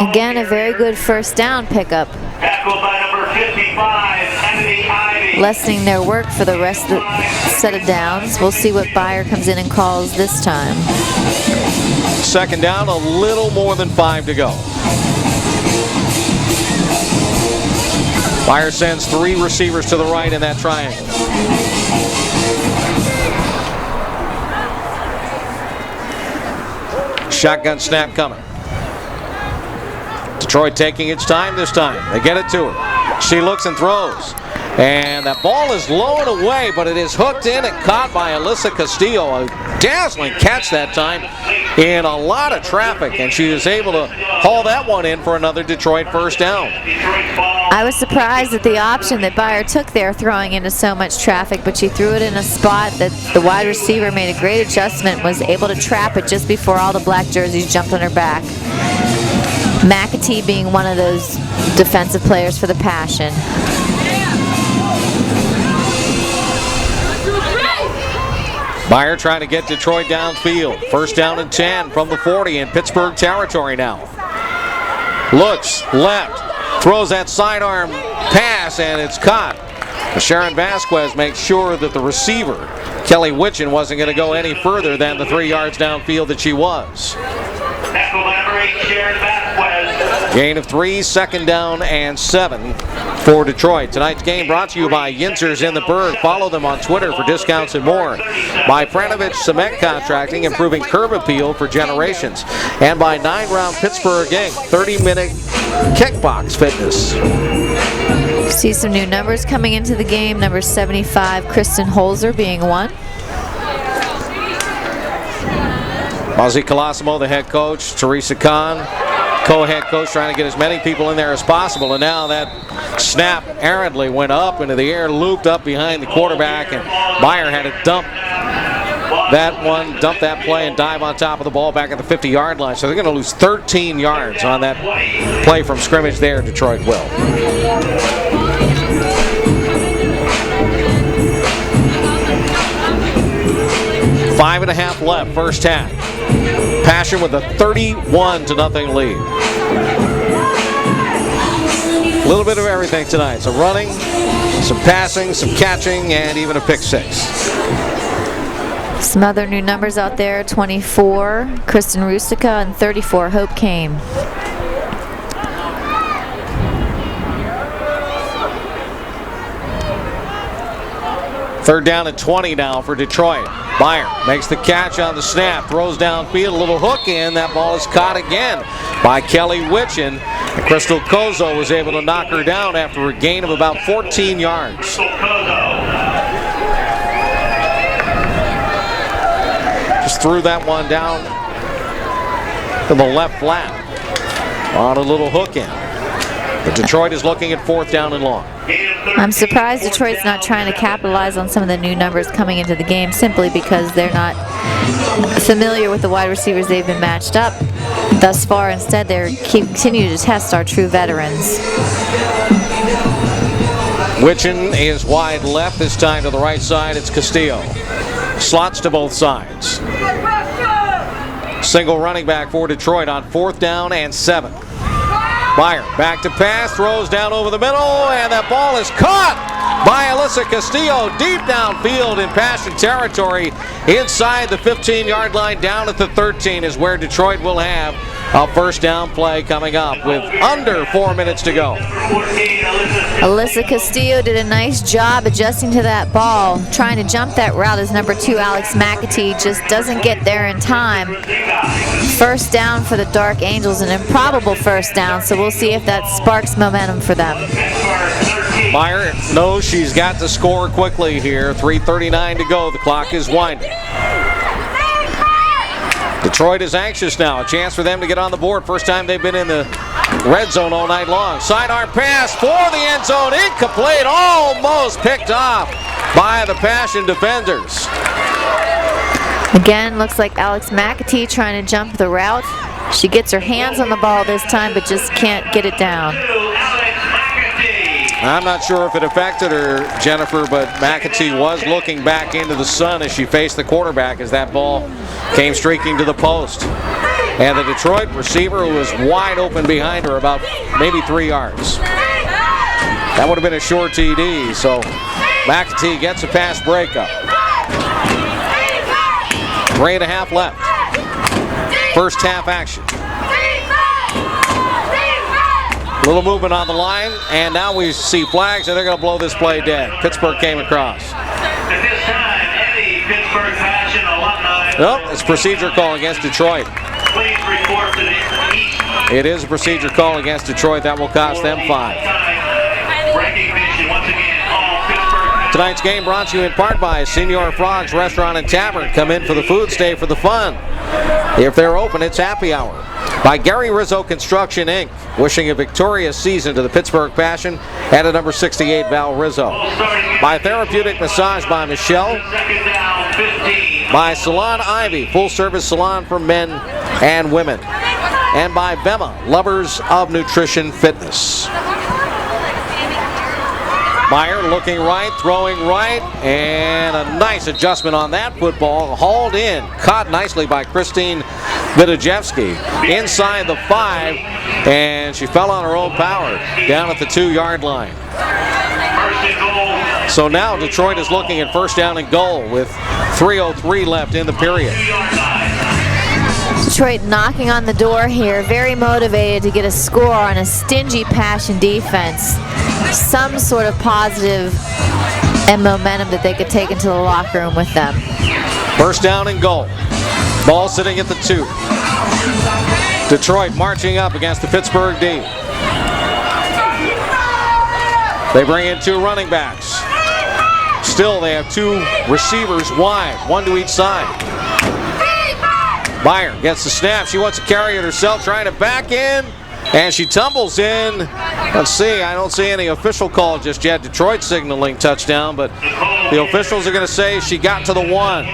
Again, a very good first down pickup. Tackled by number 55, Kennedy Ivy. Lessening their work for the rest of the set of downs. We'll see what Byer comes in and calls this time. Second down, a little more than 5 to go. Byer sends 3 receivers to the right in that triangle. Shotgun snap coming. Detroit taking its time this time. They get it to her. She looks and throws. And that ball is low and away, but it is hooked in and caught by Alyssa Castillo. A dazzling catch that time in a lot of traffic, and she is able to haul that one in for another Detroit first down. I was surprised at the option that Byer took there, throwing into so much traffic, but she threw it in a spot that the wide receiver made a great adjustment, was able to trap it just before all the black jerseys jumped on her back. McAtee being one of those defensive players for the Passion. Byer trying to get Detroit downfield. First down and 10 from the 40 in Pittsburgh territory now. Looks left, throws that sidearm pass, and it's caught. Sharon Vasquez makes sure that the receiver, Kelly Witchen, wasn't going to go any further than the 3 yards downfield that she was. Tackle by number 8, Sharon Vasquez. Gain of 3, 2nd down and 7 for Detroit. Tonight's game brought to you by Yinzer's in the Berg. Follow them on Twitter for discounts and more. By Pranovich Cement Contracting, improving curb appeal for generations. And by 9-round Pittsburgh Inc., 30-minute kickbox fitness. See some new numbers coming into the game. Number 75, Kristen Holzer being one. Ozzy Colosimo, the head coach. Teresa Kahn, co-head coach, trying to get as many people in there as possible. And now that snap errantly went up into the air, looped up behind the quarterback, and Meyer had to dump that play and dive on top of the ball back at the 50-yard line. So they're going to lose 13 yards on that play from scrimmage there. Detroit will. 5.5 left, first half. Passion with a 31-0 lead. A little bit of everything tonight. Some running, some passing, some catching, and even a pick six. Some other new numbers out there. 24, Kristen Rusica, and 34, Hope Kame. Third down and 20 now for Detroit. Meyer makes the catch on the snap, throws downfield, a little hook in. That ball is caught again by Kelly Witchin. And Crystal Kozo was able to knock her down after a gain of about 14 yards. Just threw that one down to the left flat on a little hook in. But Detroit is looking at 4th down and long. I'm surprised Detroit's not trying to capitalize on some of the new numbers coming into the game, simply because they're not familiar with the wide receivers they've been matched up thus far. Instead, they're continue to test our true veterans. Witchin is wide left, this time to the right side. It's Castillo. Slots to both sides. Single running back for Detroit on 4th down and 7. Meyer back to pass, throws down over the middle, and that ball is caught by Alyssa Castillo deep downfield in Passion territory. Inside the 15-yard line, down at the 13 is where Detroit will have a first down play coming up with under 4 minutes to go. Alyssa Castillo did a nice job adjusting to that ball, trying to jump that route as number 2 Alex McAtee just doesn't get there in time. First down for the Dark Angels, an improbable first down, so we'll see if that sparks momentum for them. Meyer knows she's got to score quickly here. 3:39 to go. The clock is winding. Detroit is anxious now. A chance for them to get on the board. First time they've been in the red zone all night long. Sidearm pass for the end zone. Incomplete. Almost picked off by the Passion defenders. Again, looks like Alex McAtee trying to jump the route. She gets her hands on the ball this time, but just can't get it down. I'm not sure if it affected her, Jennifer, but McAtee was looking back into the sun as she faced the quarterback as that ball came streaking to the post. And the Detroit receiver was wide open behind her, about maybe 3 yards. That would have been a short TD, so McAtee gets a pass breakup. 3.5 left. First half action. A little movement on the line, and now we see flags, and they're going to blow this play dead. Pittsburgh came across. At this time, any Pittsburgh Passion alumni. Nope, it's procedure call against Detroit. Please report to the east. It is a procedure call against Detroit. That will cost them 5. Recognition once again, all Pittsburgh. Tonight's game brought to you in part by Senor Frog's Restaurant and Tavern. Come in for the food, stay for the fun. If they're open, it's happy hour. By Gary Rizzo Construction, Inc., wishing a victorious season to the Pittsburgh Passion and a number 68 Val Rizzo. By Therapeutic Massage by Michelle. By Salon Ivy, full-service salon for men and women. And by Bema, lovers of nutrition fitness. Meyer looking right, throwing right, and a nice adjustment on that football. Hauled in, caught nicely by Christine Vidajewski inside the 5, and she fell on her own power down at the 2-yard line. So now Detroit is looking at first down and goal with 3:03 left in the period. Detroit knocking on the door here, very motivated to get a score on a stingy Passion defense. Some sort of positive and momentum that they could take into the locker room with them. First down and goal. Ball sitting at the 2. Detroit marching up against the Pittsburgh D. They bring in 2 running backs. Still, they have 2 receivers wide, 1 to each side. Meyer gets the snap. She wants to carry it herself, trying to back in, and she tumbles in. Let's see, I don't see any official call just yet. Detroit signaling touchdown, but the officials are going to say she got to the 1.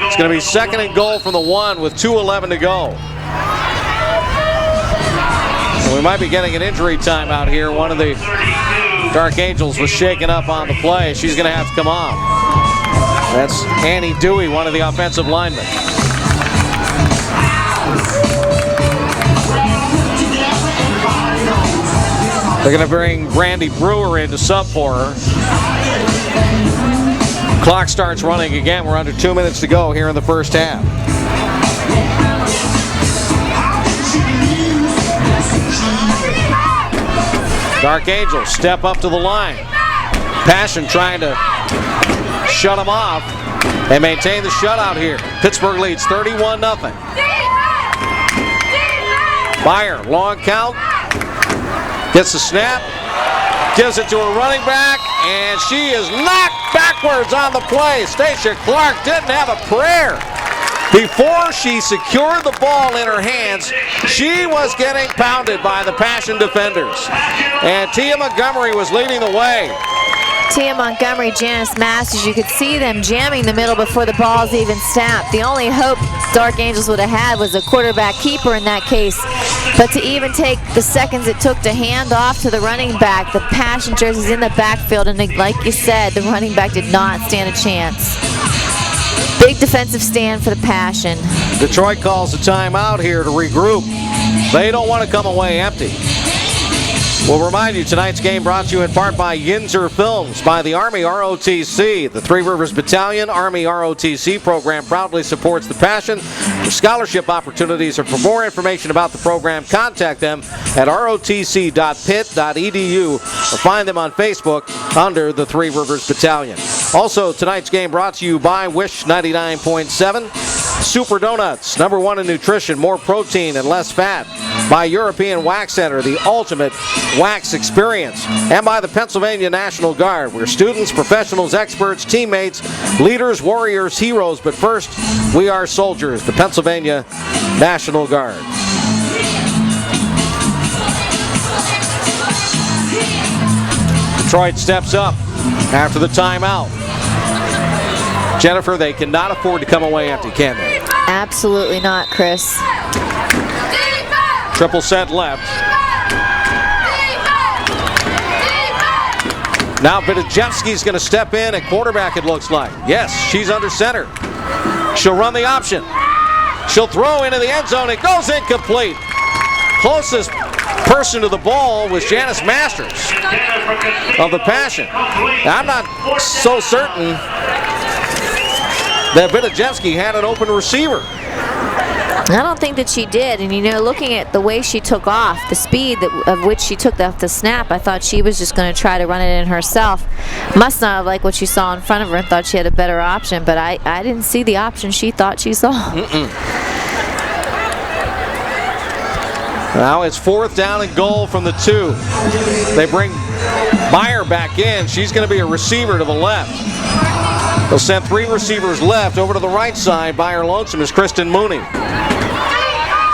It's going to be second and goal from the 1 with 2:11 to go. And we might be getting an injury timeout here. One of the Dark Angels was shaken up on the play. She's going to have to come off. That's Annie Dewey, one of the offensive linemen. They're going to bring Brandy Brewer in to sub for her. Clock starts running again. We're under 2 minutes to go here in the first half. Dark Angels step up to the line. Passion trying to shut them off and maintain the shutout here. Pittsburgh leads 31-0. Meyer, long count. Gets the snap. Gives it to a running back, and she is knocked backwards on the play. Stacia Clark didn't have a prayer. Before she secured the ball in her hands, she was getting pounded by the Passion defenders. And Tia Montgomery was leading the way. Tia Montgomery, Janice Masters, you could see them jamming the middle before the ball's even snapped. The only hope Dark Angels would have had was a quarterback keeper in that case. But to even take the seconds it took to hand off to the running back, the Passion jersey's in the backfield, and like you said, the running back did not stand a chance. Big defensive stand for the Passion. Detroit calls a timeout here to regroup. They don't want to come away empty. We'll remind you, tonight's game brought to you in part by Yinzer Films, by the Army ROTC. The Three Rivers Battalion Army ROTC program proudly supports the Passion. For scholarship opportunities or for more information about the program, contact them at rotc.pitt.edu or find them on Facebook under the Three Rivers Battalion. Also, tonight's game brought to you by Wish 99.7. Super Donuts, #1 in nutrition, more protein and less fat. By European Wax Center, the ultimate wax experience. And by the Pennsylvania National Guard, where students, professionals, experts, teammates, leaders, warriors, heroes, but first, we are soldiers, the Pennsylvania National Guard. Detroit steps up after the timeout. Jennifer, they cannot afford to come away empty, can they? Absolutely not, Chris. Triple set left. Now Vidajewski's going to step in at quarterback, it looks like. Yes, she's under center. She'll run the option. She'll throw into the end zone. It goes incomplete. Closest person to the ball was Janice Masters of the Passion. Now, I'm not so certain that Vidajewski had an open receiver. I don't think that she did, and you know, looking at the way she took off, the speed of which she took the snap, I thought she was just going to try to run it in herself. Must not have liked what she saw in front of her and thought she had a better option, but I didn't see the option she thought she saw. Now it's 4th down and goal from the 2. They bring Meyer back in. She's going to be a receiver to the left. They'll send 3 receivers left. Over to the right side by her lonesome is Kristen Mooney.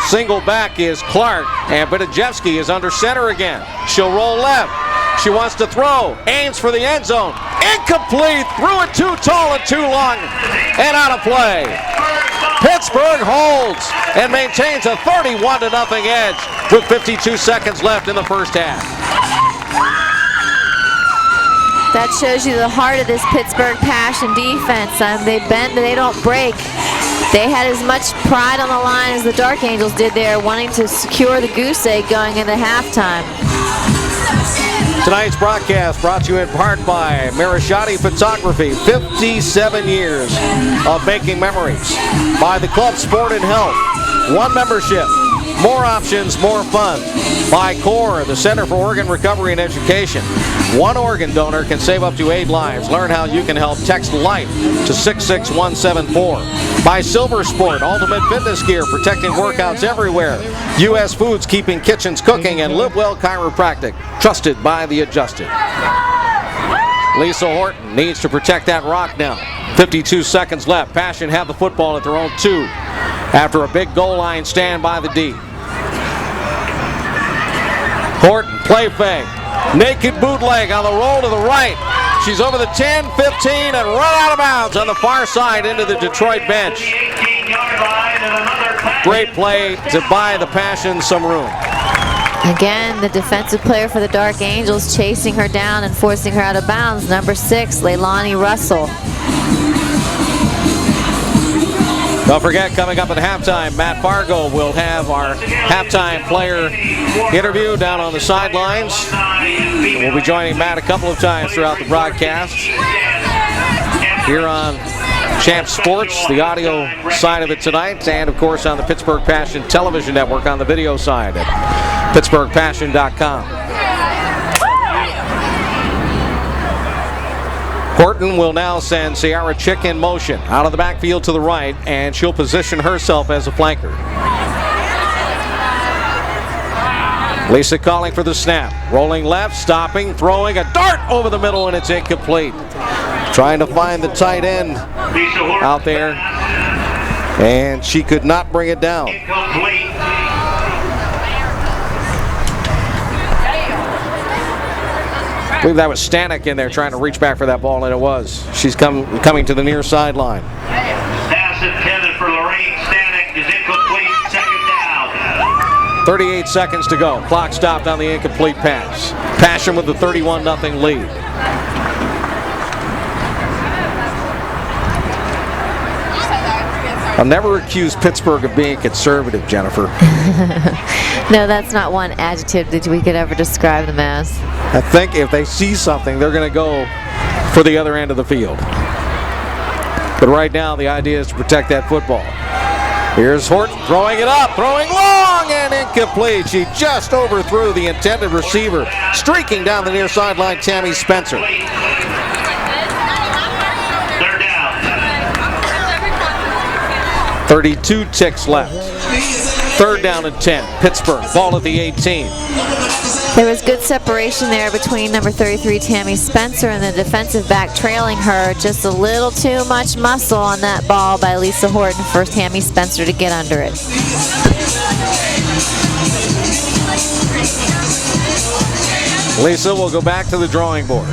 Single back is Clark, and Vidajewski is under center again. She'll roll left. She wants to throw. Aims for the end zone. Incomplete. Threw it too tall and too long. And out of play. Pittsburgh holds and maintains a 31-0 edge with 52 seconds left in the first half. That shows you the heart of this Pittsburgh Passion defense. They bend, but they don't break. They had as much pride on the line as the Dark Angels did there, wanting to secure the goose egg going into halftime. Tonight's broadcast brought to you in part by Marischatti Photography, 57 years of making memories. By the Club Sport and Health, one membership, more options, more fun. By CORE, the Center for Organ Recovery and Education. One organ donor can save up to 8 lives. Learn how you can help. Text LIFE to 66174. By Silver Sport, ultimate fitness gear, protecting workouts everywhere. U.S. Foods, keeping kitchens cooking. And Live Well Chiropractic, trusted by the adjusted. Lisa Horton needs to protect that rock now. 52 seconds left. Passion have the football at their own 2 after a big goal line stand by the D. Horton, play fake. Naked bootleg on the roll to the right. She's over the 10, 15, and run out of bounds on the far side into the Detroit bench. Great play to buy the Passion some room. Again, the defensive player for the Dark Angels chasing her down and forcing her out of bounds. Number 6, Leilani Russell. Don't forget, coming up at halftime, Matt Fargo will have our halftime player interview down on the sidelines. We'll be joining Matt a couple of times throughout the broadcast. Here on Champ Sports, the audio side of it tonight, and of course on the Pittsburgh Passion Television Network on the video side at pittsburghpassion.com. Horton will now send Ciara Chick in motion out of the backfield to the right, and she'll position herself as a flanker. Lisa calling for the snap. Rolling left, stopping, throwing a dart over the middle, and it's incomplete. Trying to find the tight end out there, and she could not bring it down. I believe that was Stanek in there trying to reach back for that ball, and it was. She's coming to the near sideline. Pass intended for Lorraine Stanek is incomplete. Second down. 38 seconds to go. Clock stopped on the incomplete pass. Passion with the 31-0 lead. I'll never accuse Pittsburgh of being conservative, Jennifer. No, that's not one adjective that we could ever describe them as. I think if they see something, they're going to go for the other end of the field. But right now, the idea is to protect that football. Here's Horton throwing it up, throwing long and incomplete. She just overthrew the intended receiver. Streaking down the near sideline, Tammy Spencer. Third down. 32 ticks left. Third down and 10. Pittsburgh, ball at the 18. There was good separation there between number 33, Tammy Spencer, and the defensive back trailing her. Just a little too much muscle on that ball by Lisa Horton for Tammy Spencer to get under it. Lisa will go back to the drawing board.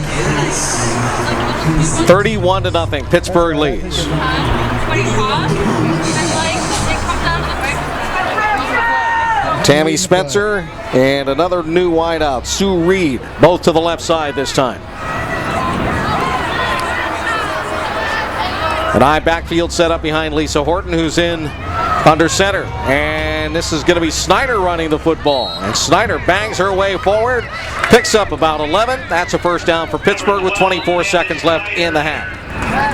31-0. Pittsburgh leads. Tammy Spencer and another new wideout, Sue Reed, both to the left side this time. An eye backfield set up behind Lisa Horton, who's in under center. And this is going to be Snyder running the football. And Snyder bangs her way forward, picks up about 11. That's a first down for Pittsburgh with 24 seconds left in the half.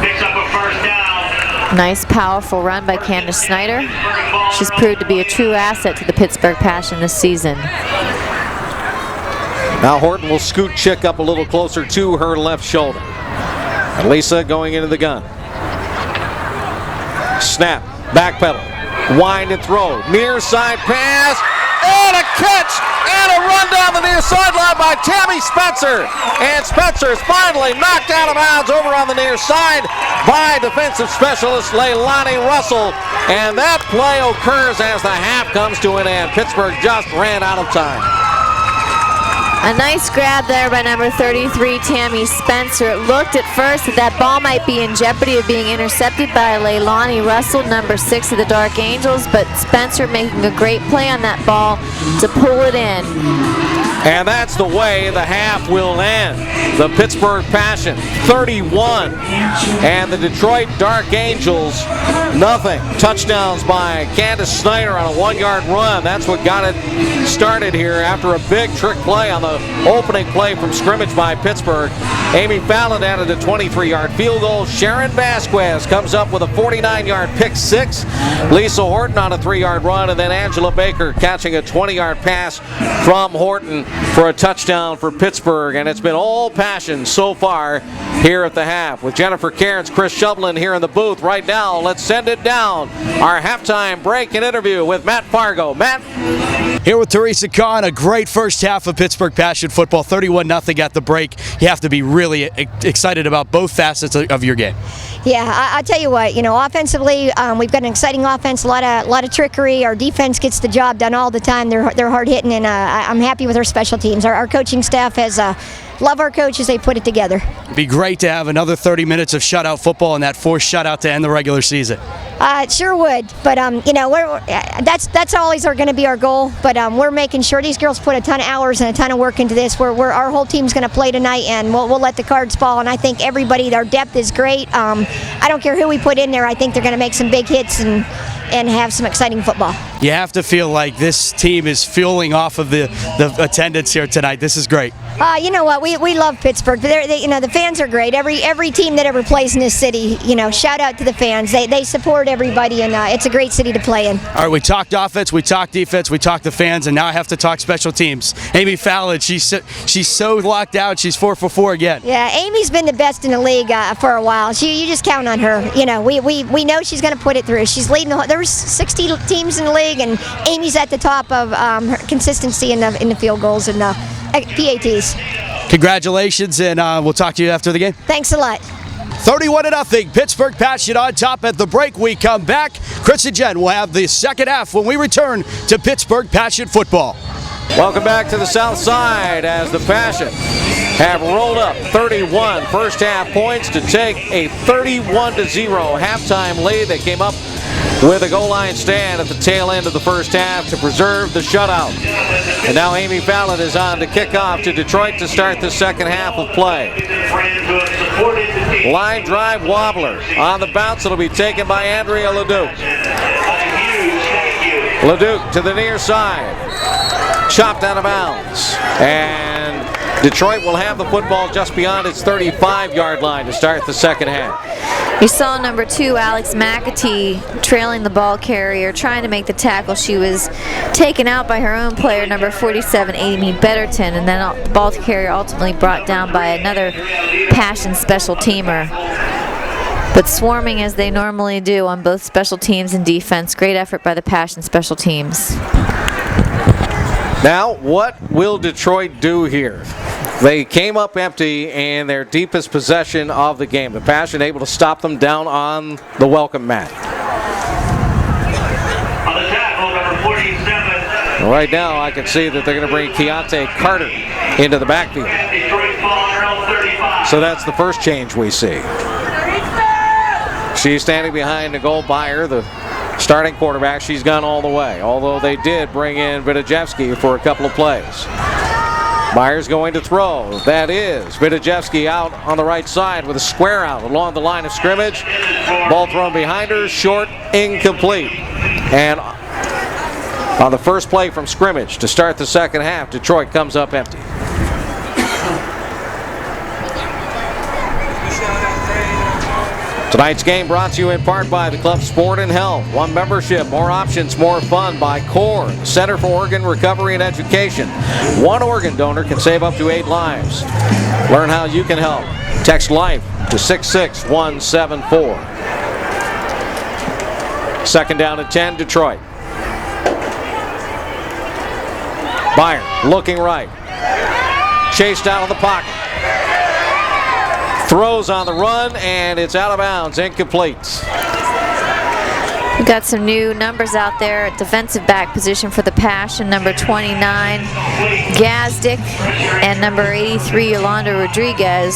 Picks up a first down. Nice, powerful run by Candace Snyder. She's proved to be a true asset to the Pittsburgh Passion this season. Now Horton will scoot Chick up a little closer to her left shoulder. And Lisa going into the gun. Snap, backpedal, wind and throw, near side pass, and a catch, and a run down the near sideline by Tammy Spencer. And Spencer is finally knocked out of bounds over on the near side by defensive specialist Leilani Russell. And that play occurs as the half comes to an end. Pittsburgh just ran out of time. A nice grab there by number 33, Tammy Spencer. It looked at first that that ball might be in jeopardy of being intercepted by Leilani Russell, number 6 of the Dark Angels, but Spencer making a great play on that ball to pull it in. And that's the way the half will end. The Pittsburgh Passion, 31. And the Detroit Dark Angels, nothing. Touchdowns by Candace Snyder on a 1-yard run. That's what got it started here after a big trick play on the opening play from scrimmage by Pittsburgh. Amy Fallon added a 23-yard field goal. Sharon Vasquez comes up with a 49-yard pick six. Lisa Horton on a 3-yard run, and then Angela Baker catching a 20-yard pass from Horton for a touchdown for Pittsburgh. And it's been all passion so far here at the half. With Jennifer Cairns, Chris Shovlin here in the booth right now, let's send it down. Our halftime break and interview with Matt Fargo. Matt? Here with Teresa Kahn, a great first half of Pittsburgh Passion football, 31-0 at the break. You have to be really excited about both facets of your game. Yeah, I'll tell you what, offensively, we've got an exciting offense, a lot of trickery. Our defense gets the job done all the time. They're hard hitting, and I'm happy with our special teams. Our coaching staff has love our coaches. They put it together. It'd be great to have another 30 minutes of shutout football and that forced shutout to end the regular season. It sure would, but that's always going to be our goal. But we're making sure these girls put a ton of hours and a ton of work into this. Our whole team's going to play tonight, and we'll let the cards fall. And I think everybody, our depth is great. I don't care who we put in there. I think they're going to make some big hits and have some exciting football. You have to feel like this team is fueling off of the attendance here tonight. This is great. You know what? We love Pittsburgh. The fans are great. Every team that ever plays in this city, shout out to the fans. They support everybody, and it's a great city to play in. All right, we talked offense, we talked defense, we talked the fans, and now I have to talk special teams. Amy Fallon, she's so locked out. She's 4 for 4 again. Yeah, Amy's been the best in the league for a while. You just count on her. We know she's going to put it through. She's leading there's 60 teams in the league, and Amy's at the top of her consistency in the field goals and the PATs. Congratulations, and we'll talk to you after the game. Thanks a lot. 31-0, Pittsburgh Passion on top at the break. We come back. Chris and Jen will have the second half when we return to Pittsburgh Passion football. Welcome back to the South Side as the Passion have rolled up 31 first half points to take a 31-0 halftime lead. They came up with a goal line stand at the tail end of the first half to preserve the shutout. And now Amy Fallon is on to kick off to Detroit to start the second half of play. Line drive wobbler. On the bounce, it'll be taken by Andrea Leduc. Leduc to the near side. Chopped out of bounds. And Detroit will have the football just beyond its 35-yard line to start the second half. You saw number 2, Alex McAtee, trailing the ball carrier, trying to make the tackle. She was taken out by her own player, number 47, Amy Betterton, and then the ball carrier ultimately brought down by another Passion special teamer. But swarming as they normally do on both special teams and defense. Great effort by the Passion special teams. Now, what will Detroit do here? They came up empty in their deepest possession of the game. The Passion able to stop them down on the welcome mat. On the tackle, number 47. Right now, I can see that they're going to bring Keontae Carter into the backfield. Detroit ball on their own 35. So that's the first change we see. She's standing behind Nicole Byer, the starting quarterback. She's gone all the way, although they did bring in Vidajewski for a couple of plays. Myers going to throw. That is Vidajewski out on the right side with a square out along the line of scrimmage. Ball thrown behind her, short, incomplete. And on the first play from scrimmage to start the second half, Detroit comes up empty. Tonight's game brought to you in part by the Club Sport and Health. One membership, more options, more fun by CORE, Center for Organ Recovery and Education. One organ donor can save up to 8 lives. Learn how you can help. Text LIFE to 66174. Second down and 10, Detroit. Byer looking right. Chased out of the pocket. Throws on the run, and it's out of bounds, incomplete. We've got some new numbers out there at defensive back position for the Passion. Number 29, Gazdick, and number 83, Yolanda Rodriguez.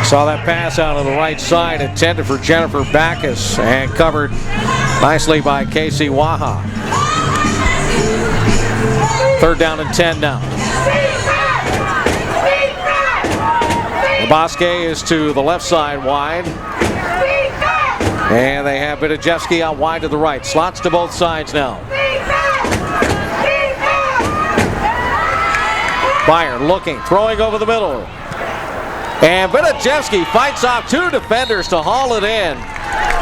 Saw that pass out of the right side, intended for Jennifer Backus, and covered nicely by Casey Waha. Third down and 10 now. Vasquez is to the left side wide. And they have Vidajewski out wide to the right. Slots to both sides now. Byer looking, throwing over the middle. And Vidajewski fights off two defenders to haul it in.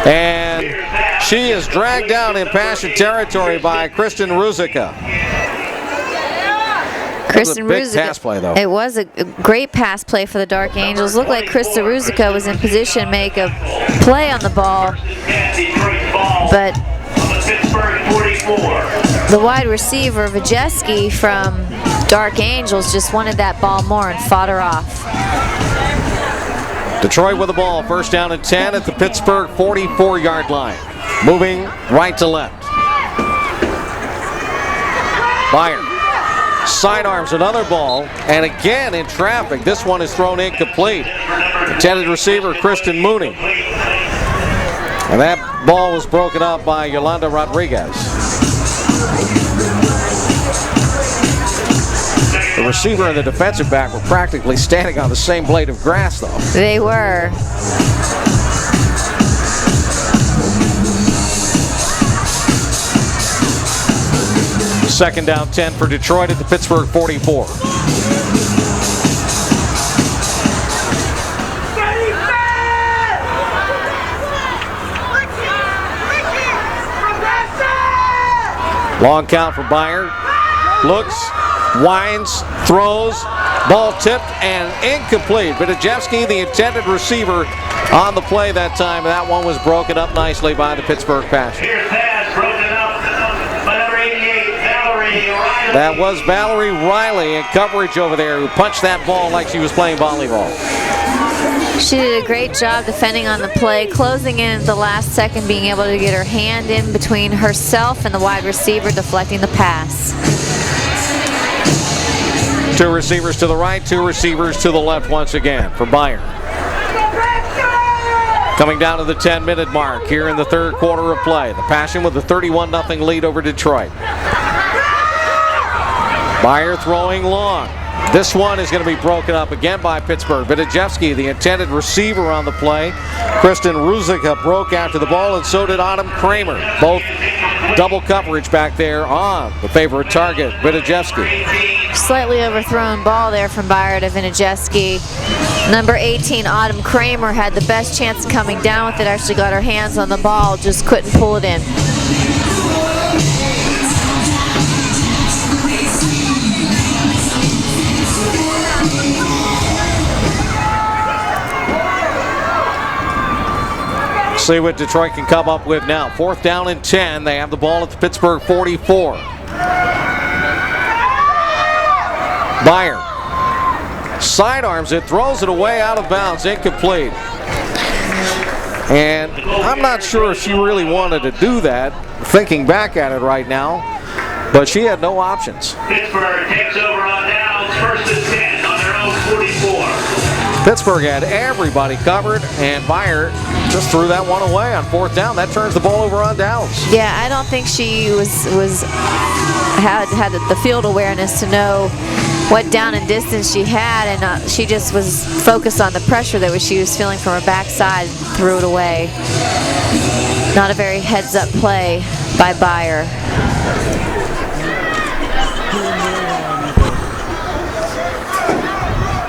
And she is dragged down in Passion territory by Kristen Ruzicka. Kristen Ruzicka. Pass play, though. It was a great pass play for the Dark Angels. Looked like Kristen Ruzicka was in position to make a play on the ball, but the wide receiver, Vajeski from Dark Angels, just wanted that ball more and fought her off. Detroit with the ball, first down and 10 at the Pittsburgh 44-yard line. Moving right to left. Byer sidearms another ball, and again in traffic. This one is thrown incomplete. Intended receiver Kristen Mooney. And that ball was broken up by Yolanda Rodriguez. The receiver and the defensive back were practically standing on the same blade of grass, though. They were. Second down 10 for Detroit at the Pittsburgh 44. Long count for Byer. Looks, winds, throws, ball tipped and incomplete. Vidajewski, the intended receiver, on the play that time. That one was broken up nicely by the Pittsburgh Passion. That was Valerie Riley in coverage over there, who punched that ball like she was playing volleyball. She did a great job defending on the play, closing in at the last second, being able to get her hand in between herself and the wide receiver, deflecting the pass. Two receivers to the right, two receivers to the left once again for Byer. Coming down to the 10-minute mark here in the third quarter of play. The Passion with a 31-0 lead over Detroit. Byer throwing long. This one is going to be broken up again by Pittsburgh. Vidajewski, the intended receiver on the play. Kristen Ruzicka broke after the ball, and so did Autumn Kramer. Both double coverage back there on the favorite target, Vidajewski. Slightly overthrown ball there from Byer to Vidajewski. Number 18, Autumn Kramer, had the best chance of coming down with it. Actually got her hands on the ball, just couldn't pull it in. See what Detroit can come up with now. Fourth down and 10. They have the ball at the Pittsburgh 44. Byer sidearms it, throws it away out of bounds, incomplete. And I'm not sure if she really wanted to do that, thinking back at it right now, but she had no options. Pittsburgh takes over on downs, first and 10 on their own 44. Pittsburgh had everybody covered, and Byer just threw that one away on fourth down. That turns the ball over on downs. Yeah, I don't think she had the field awareness to know what down and distance she had, and she just was focused on the pressure that she was feeling from her backside and threw it away. Not a very heads-up play by Byer.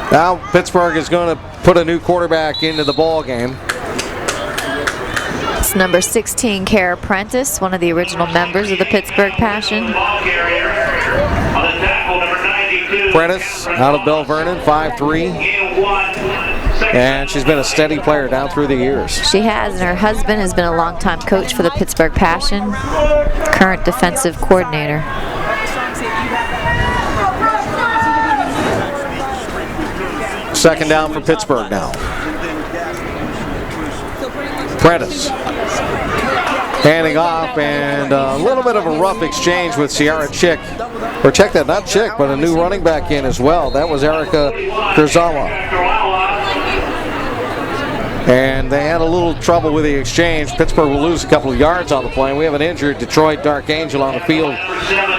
Now Pittsburgh is going to put a new quarterback into the ball game. It's number 16, Kara Prentice, one of the original members of the Pittsburgh Passion. Prentice out of Bell Vernon, 5'3", and she's been a steady player down through the years. She has, and her husband has been a longtime coach for the Pittsburgh Passion, current defensive coordinator. Second down for Pittsburgh now. Prentice handing off, and a little bit of a rough exchange with Sierra Chick. Or check that, not Chick, but a new running back in as well. That was Erica Kurzawa. And they had a little trouble with the exchange. Pittsburgh will lose a couple of yards on the play. We have an injured Detroit Dark Angel on the field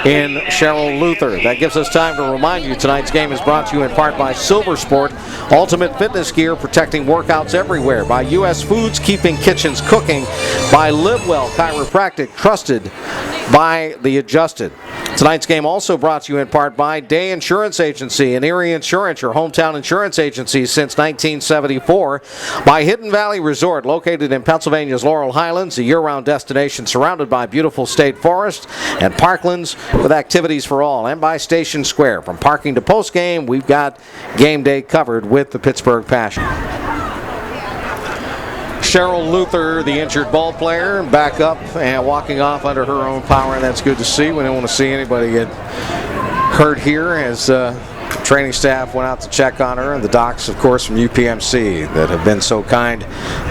in Cheryl Luther. That gives us time to remind you tonight's game is brought to you in part by Silver Sport, ultimate fitness gear protecting workouts everywhere, by U.S. Foods, keeping kitchens cooking, by Live Well Chiropractic, trusted by the adjusted. Tonight's game also brought to you in part by Day Insurance Agency and Erie Insurance, your hometown insurance agency since 1974. By Hidden Valley Resort, located in Pennsylvania's Laurel Highlands, a year-round destination surrounded by beautiful state forests and parklands with activities for all. And by Station Square. From parking to postgame, we've got game day covered with the Pittsburgh Passion. Cheryl Luther, the injured ball player, back up and walking off under her own power, and that's good to see. We don't want to see anybody get hurt here, as training staff went out to check on her, and the docs, of course, from UPMC that have been so kind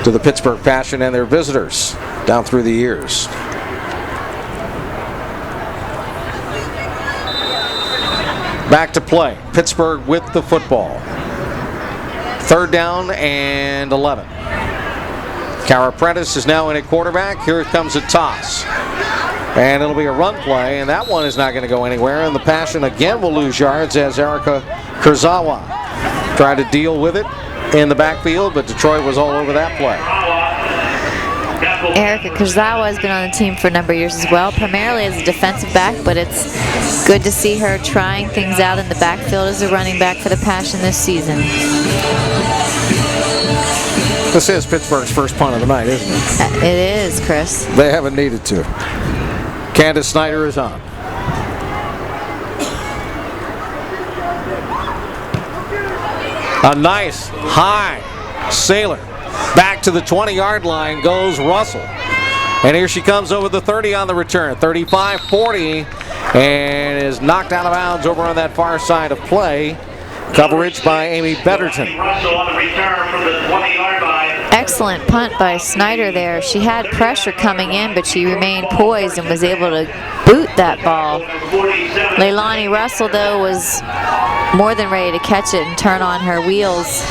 to the Pittsburgh Passion and their visitors down through the years. Back to play. Pittsburgh with the football. 3rd down and 11. Kara Prentice is now in at quarterback. Here comes a toss. And it'll be a run play, and that one is not going to go anywhere. And the Passion again will lose yards as Erica Kurzawa tried to deal with it in the backfield, but Detroit was all over that play. Erica Kurzawa has been on the team for a number of years as well, primarily as a defensive back, but it's good to see her trying things out in the backfield as a running back for the Passion this season. This is Pittsburgh's first punt of the night, isn't it? It is, Chris. They haven't needed to. Candace Snyder is on. A nice high sailor. Back to the 20-yard line goes Russell. And here she comes over the 30 on the return. 35-40, and is knocked out of bounds over on that far side of play. Coverage by Amy Betterton. Excellent punt by Snyder there. She had pressure coming in, but she remained poised and was able to boot that ball. Leilani Russell, though, was more than ready to catch it and turn on her wheels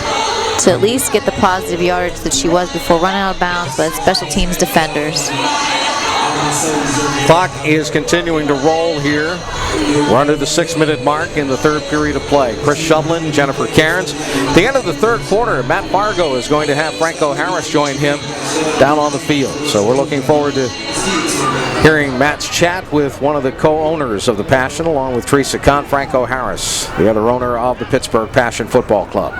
to at least get the positive yardage that she was before running out of bounds by special teams defenders. Clock is continuing to roll here. We're under the 6-minute mark in the 3rd period of play. Chris Shovlin, Jennifer Cairns. At the end of the 3rd quarter, Matt Fargo is going to have Franco Harris join him down on the field. So we're looking forward to hearing Matt's chat with one of the co-owners of the Passion, along with Teresa Kant, Franco Harris, the other owner of the Pittsburgh Passion Football Club.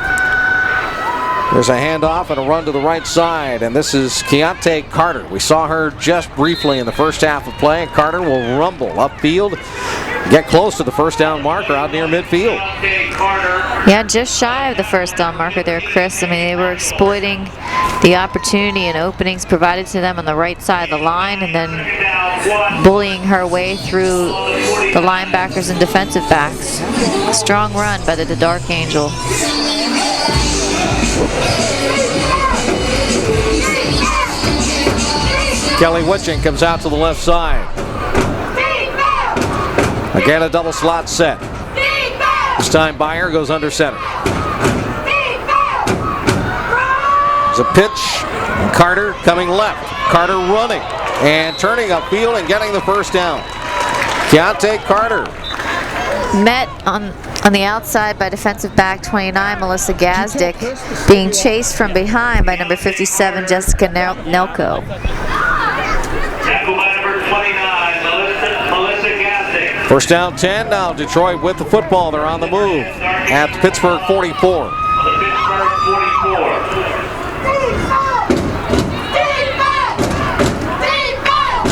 There's a handoff and a run to the right side, and this is Keontae Carter. We saw her just briefly in the first half of play, and Carter will rumble upfield, get close to the first down marker out near midfield. Yeah, just shy of the first down marker there, Chris. I mean, they were exploiting the opportunity and openings provided to them on the right side of the line, and then bullying her way through the linebackers and defensive backs. Strong run by the Dark Angel. Kelly Witching comes out to the left side. Again, a double slot set. This time Byer goes under center. There's a pitch. Carter coming left. Carter running and turning upfield and getting the first down. Keontae Carter. Met on the outside by defensive back 29, Melissa Gazdick, being chased from behind by number 57, Jessica Nelko. First down 10 now. Detroit with the football. They're on the move at the Pittsburgh 44.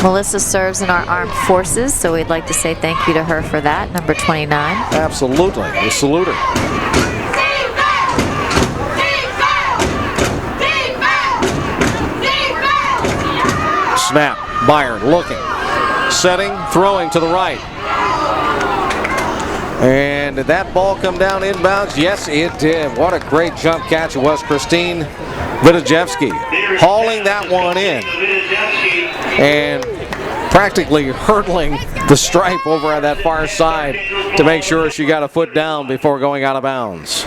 Melissa serves in our armed forces, so we'd like to say thank you to her for that, number 29. Absolutely. We salute her. Snap. Byron looking. Setting. Throwing to the right. And did that ball come down inbounds? Yes, it did. What a great jump catch it was. Christine Vidajewski hauling that one in and practically hurdling the stripe over on that far side to make sure she got a foot down before going out of bounds.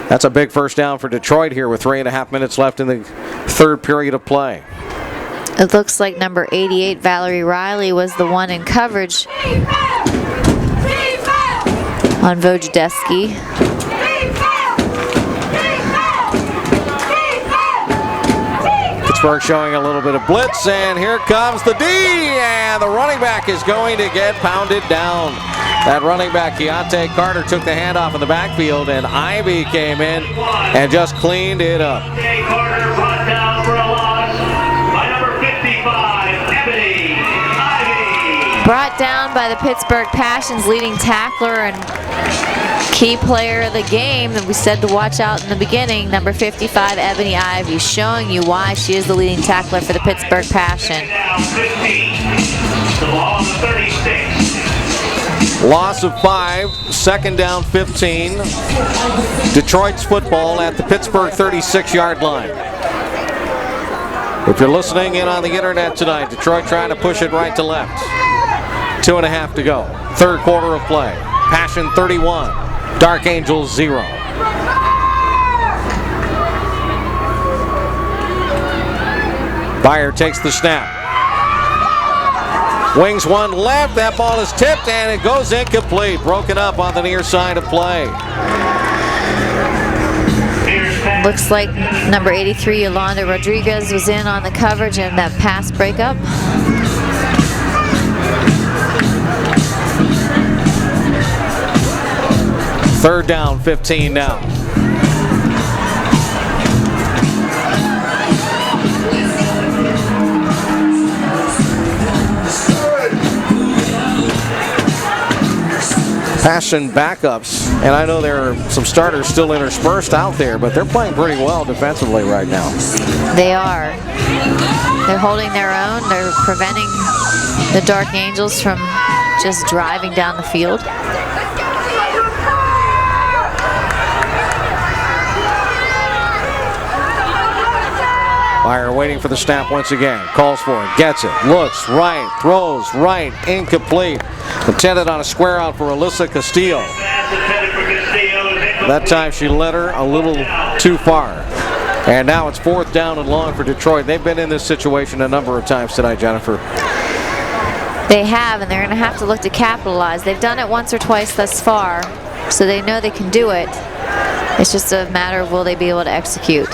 That's a big first down for Detroit here with 3.5 minutes left in the third period of play. It looks like number 88, Valerie Riley, was the one in coverage on Wojciechowski. Pittsburgh showing a little bit of blitz, and here comes the D, and the running back is going to get pounded down. That running back, Keontae Carter, took the handoff in the backfield, and Ivy came in and just cleaned it up. Carter brought down for a loss by number 55, Ebony Ivy. Brought down by the Pittsburgh Passion's leading tackler and key player of the game that we said to watch out in the beginning, number 55, Ebony Ivy, showing you why she is the leading tackler for the Pittsburgh Passion. Down 15. The ball on the 36. Loss of 5, second down 15. Detroit's football at the Pittsburgh 36-yard line. If you're listening in on the internet tonight, Detroit trying to push it right to left. 2.5 to go. Third quarter of play. Passion 31, Dark Angels 0. Byer takes the snap. Wings one left, that ball is tipped and it goes incomplete. Broken up on the near side of play. Looks like number 83, Yolanda Rodriguez, was in on the coverage and that pass breakup. Third down, 15 now. Passion backups, and I know there are some starters still interspersed out there, but they're playing pretty well defensively right now. They are. They're holding their own. They're preventing the Dark Angels from just driving down the field. Byer waiting for the snap once again. Calls for it, gets it, looks right, throws right, incomplete. Intended on a square out for Alyssa Castillo. That time she led her a little too far. And now it's fourth down and long for Detroit. They've been in this situation a number of times tonight, Jennifer. They have, and they're going to have to look to capitalize. They've done it once or twice thus far, so they know they can do it. It's just a matter of will they be able to execute.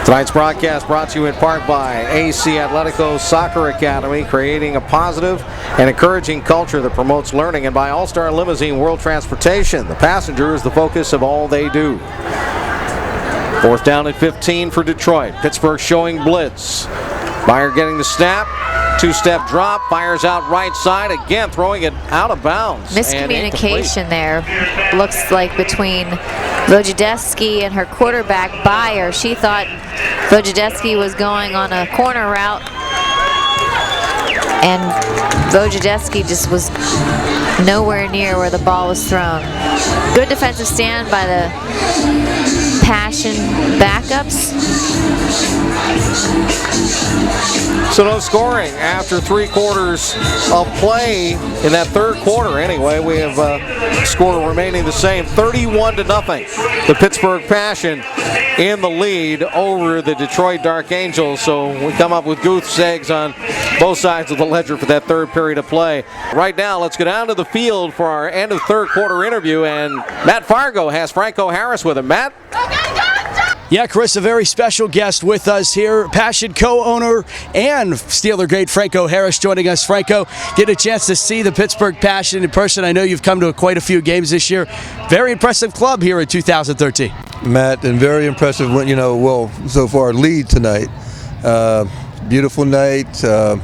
Tonight's broadcast brought to you in part by AC Atletico Soccer Academy, creating a positive and encouraging culture that promotes learning, and by All-Star Limousine World Transportation. The passenger is the focus of all they do. Fourth down and 15 for Detroit. Pittsburgh showing blitz. Byer getting the snap. Two-step drop, fires out right side, again throwing it out of bounds. Miscommunication there, looks like, between Wojciechowski and her quarterback, Byer. She thought Wojciechowski was going on a corner route, and Wojciechowski just was nowhere near where the ball was thrown. Good defensive stand by the Passion backups. So no scoring after 3 quarters of play in that third quarter. Anyway, we have score remaining the same, 31-0. The Pittsburgh Passion in the lead over the Detroit Dark Angels. So we come up with goose eggs on both sides of the ledger for that third period of play. Right now, let's go down to the field for our end of third quarter interview, and Matt Fargo has Franco Harris with him. Matt? Yeah, Chris, a very special guest with us here. Passion co-owner and Steeler great Franco Harris joining us. Franco, get a chance to see the Pittsburgh Passion in person. I know you've come to quite a few games this year. Very impressive club here in 2013. Matt, and very impressive, well, so far lead tonight. Beautiful night. I'm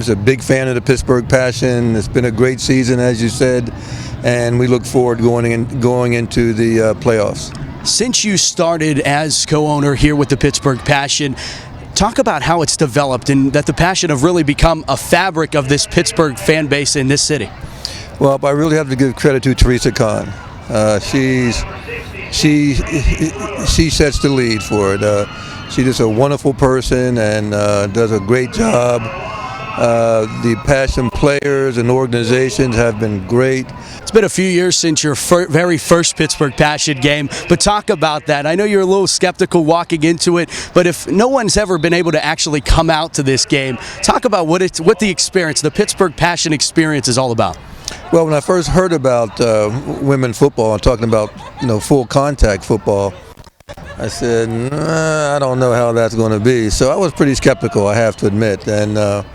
a big fan of the Pittsburgh Passion. It's been a great season, as you said, and we look forward going into the playoffs. Since you started as co-owner here with the Pittsburgh Passion, talk about how it's developed and that the Passion have really become a fabric of this Pittsburgh fan base in this city. Well, I really have to give credit to Teresa Kahn. She sets the lead for it. She's just a wonderful person and does a great job. The Passion players and organizations have been great. It's been a few years since your very first Pittsburgh Passion game, but talk about that. I know you're a little skeptical walking into it, but if no one's ever been able to actually come out to this game, talk about what the experience, the Pittsburgh Passion experience is all about. Well, when I first heard about women football and talking about full contact football, I said, I don't know how that's going to be. So I was pretty skeptical, I have to admit. And I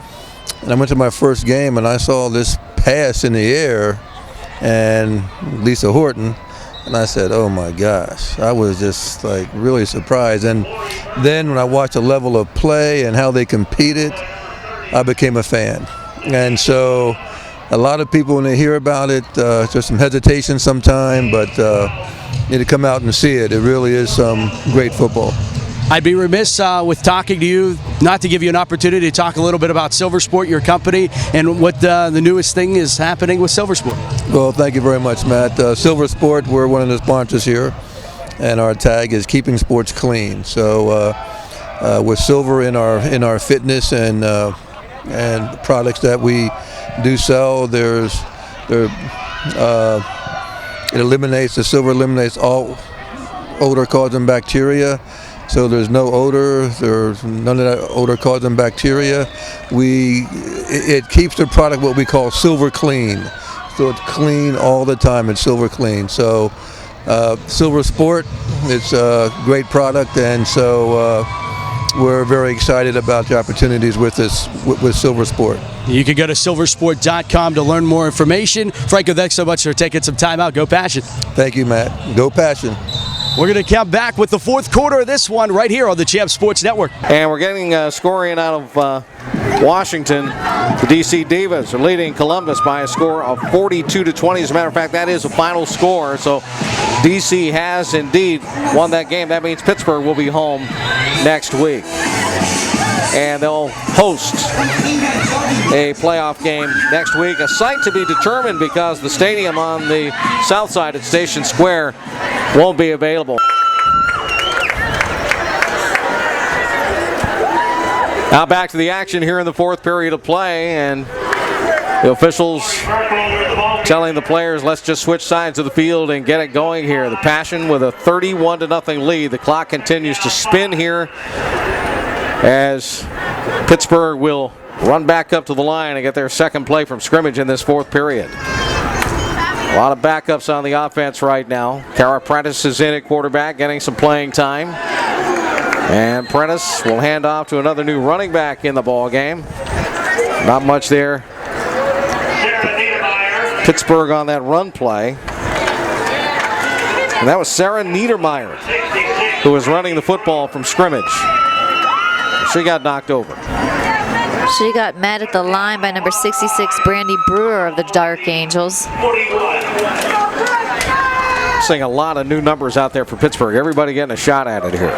went to my first game and I saw this pass in the air and Lisa Horton, and I said, oh my gosh. I was just like really surprised. And then when I watched the level of play and how they competed, I became a fan. And so a lot of people, when they hear about it, there's some hesitation sometime, but need to come out and see it. It really is some great football. I'd be remiss with talking to you, not to give you an opportunity to talk a little bit about Silver Sport, your company, and what the newest thing is happening with Silver Sport. Well, thank you very much, Matt. Silver Sport, we're one of the sponsors here, and our tag is keeping sports clean. So with Silver in our fitness and products that we do sell, the Silver eliminates all odor-causing bacteria. So there's no odor, there's none of that odor-causing bacteria. It keeps the product what we call silver clean. So it's clean all the time, it's silver clean. So Silver Sport, it's a great product, and so we're very excited about the opportunities with Silver Sport. You can go to silversport.com to learn more information. Franco, thanks so much for taking some time out. Go Passion. Thank you, Matt. Go Passion. We're going to come back with the fourth quarter of this one right here on the Champ Sports Network. And we're getting scoring out of Washington. The DC Divas are leading Columbus by a score of 42-20. As a matter of fact, that is the final score. So DC has indeed won that game. That means Pittsburgh will be home next week. And they'll host a playoff game next week. A site to be determined because the stadium on the south side at Station Square won't be available. Now back to the action here in the fourth period of play, and the officials telling the players, let's just switch sides of the field and get it going here. The Passion with a 31-0 lead. The clock continues to spin here as Pittsburgh will run back up to the line and get their second play from scrimmage in this fourth period. A lot of backups on the offense right now. Kara Prentice is in at quarterback, getting some playing time. And Prentice will hand off to another new running back in the ball game. Not much there. Pittsburgh on that run play. And that was Sarah Niedermeyer who was running the football from scrimmage. She got knocked over. She got met at the line by number 66, Brandy Brewer of the Dark Angels. Seeing a lot of new numbers out there for Pittsburgh. Everybody getting a shot at it here.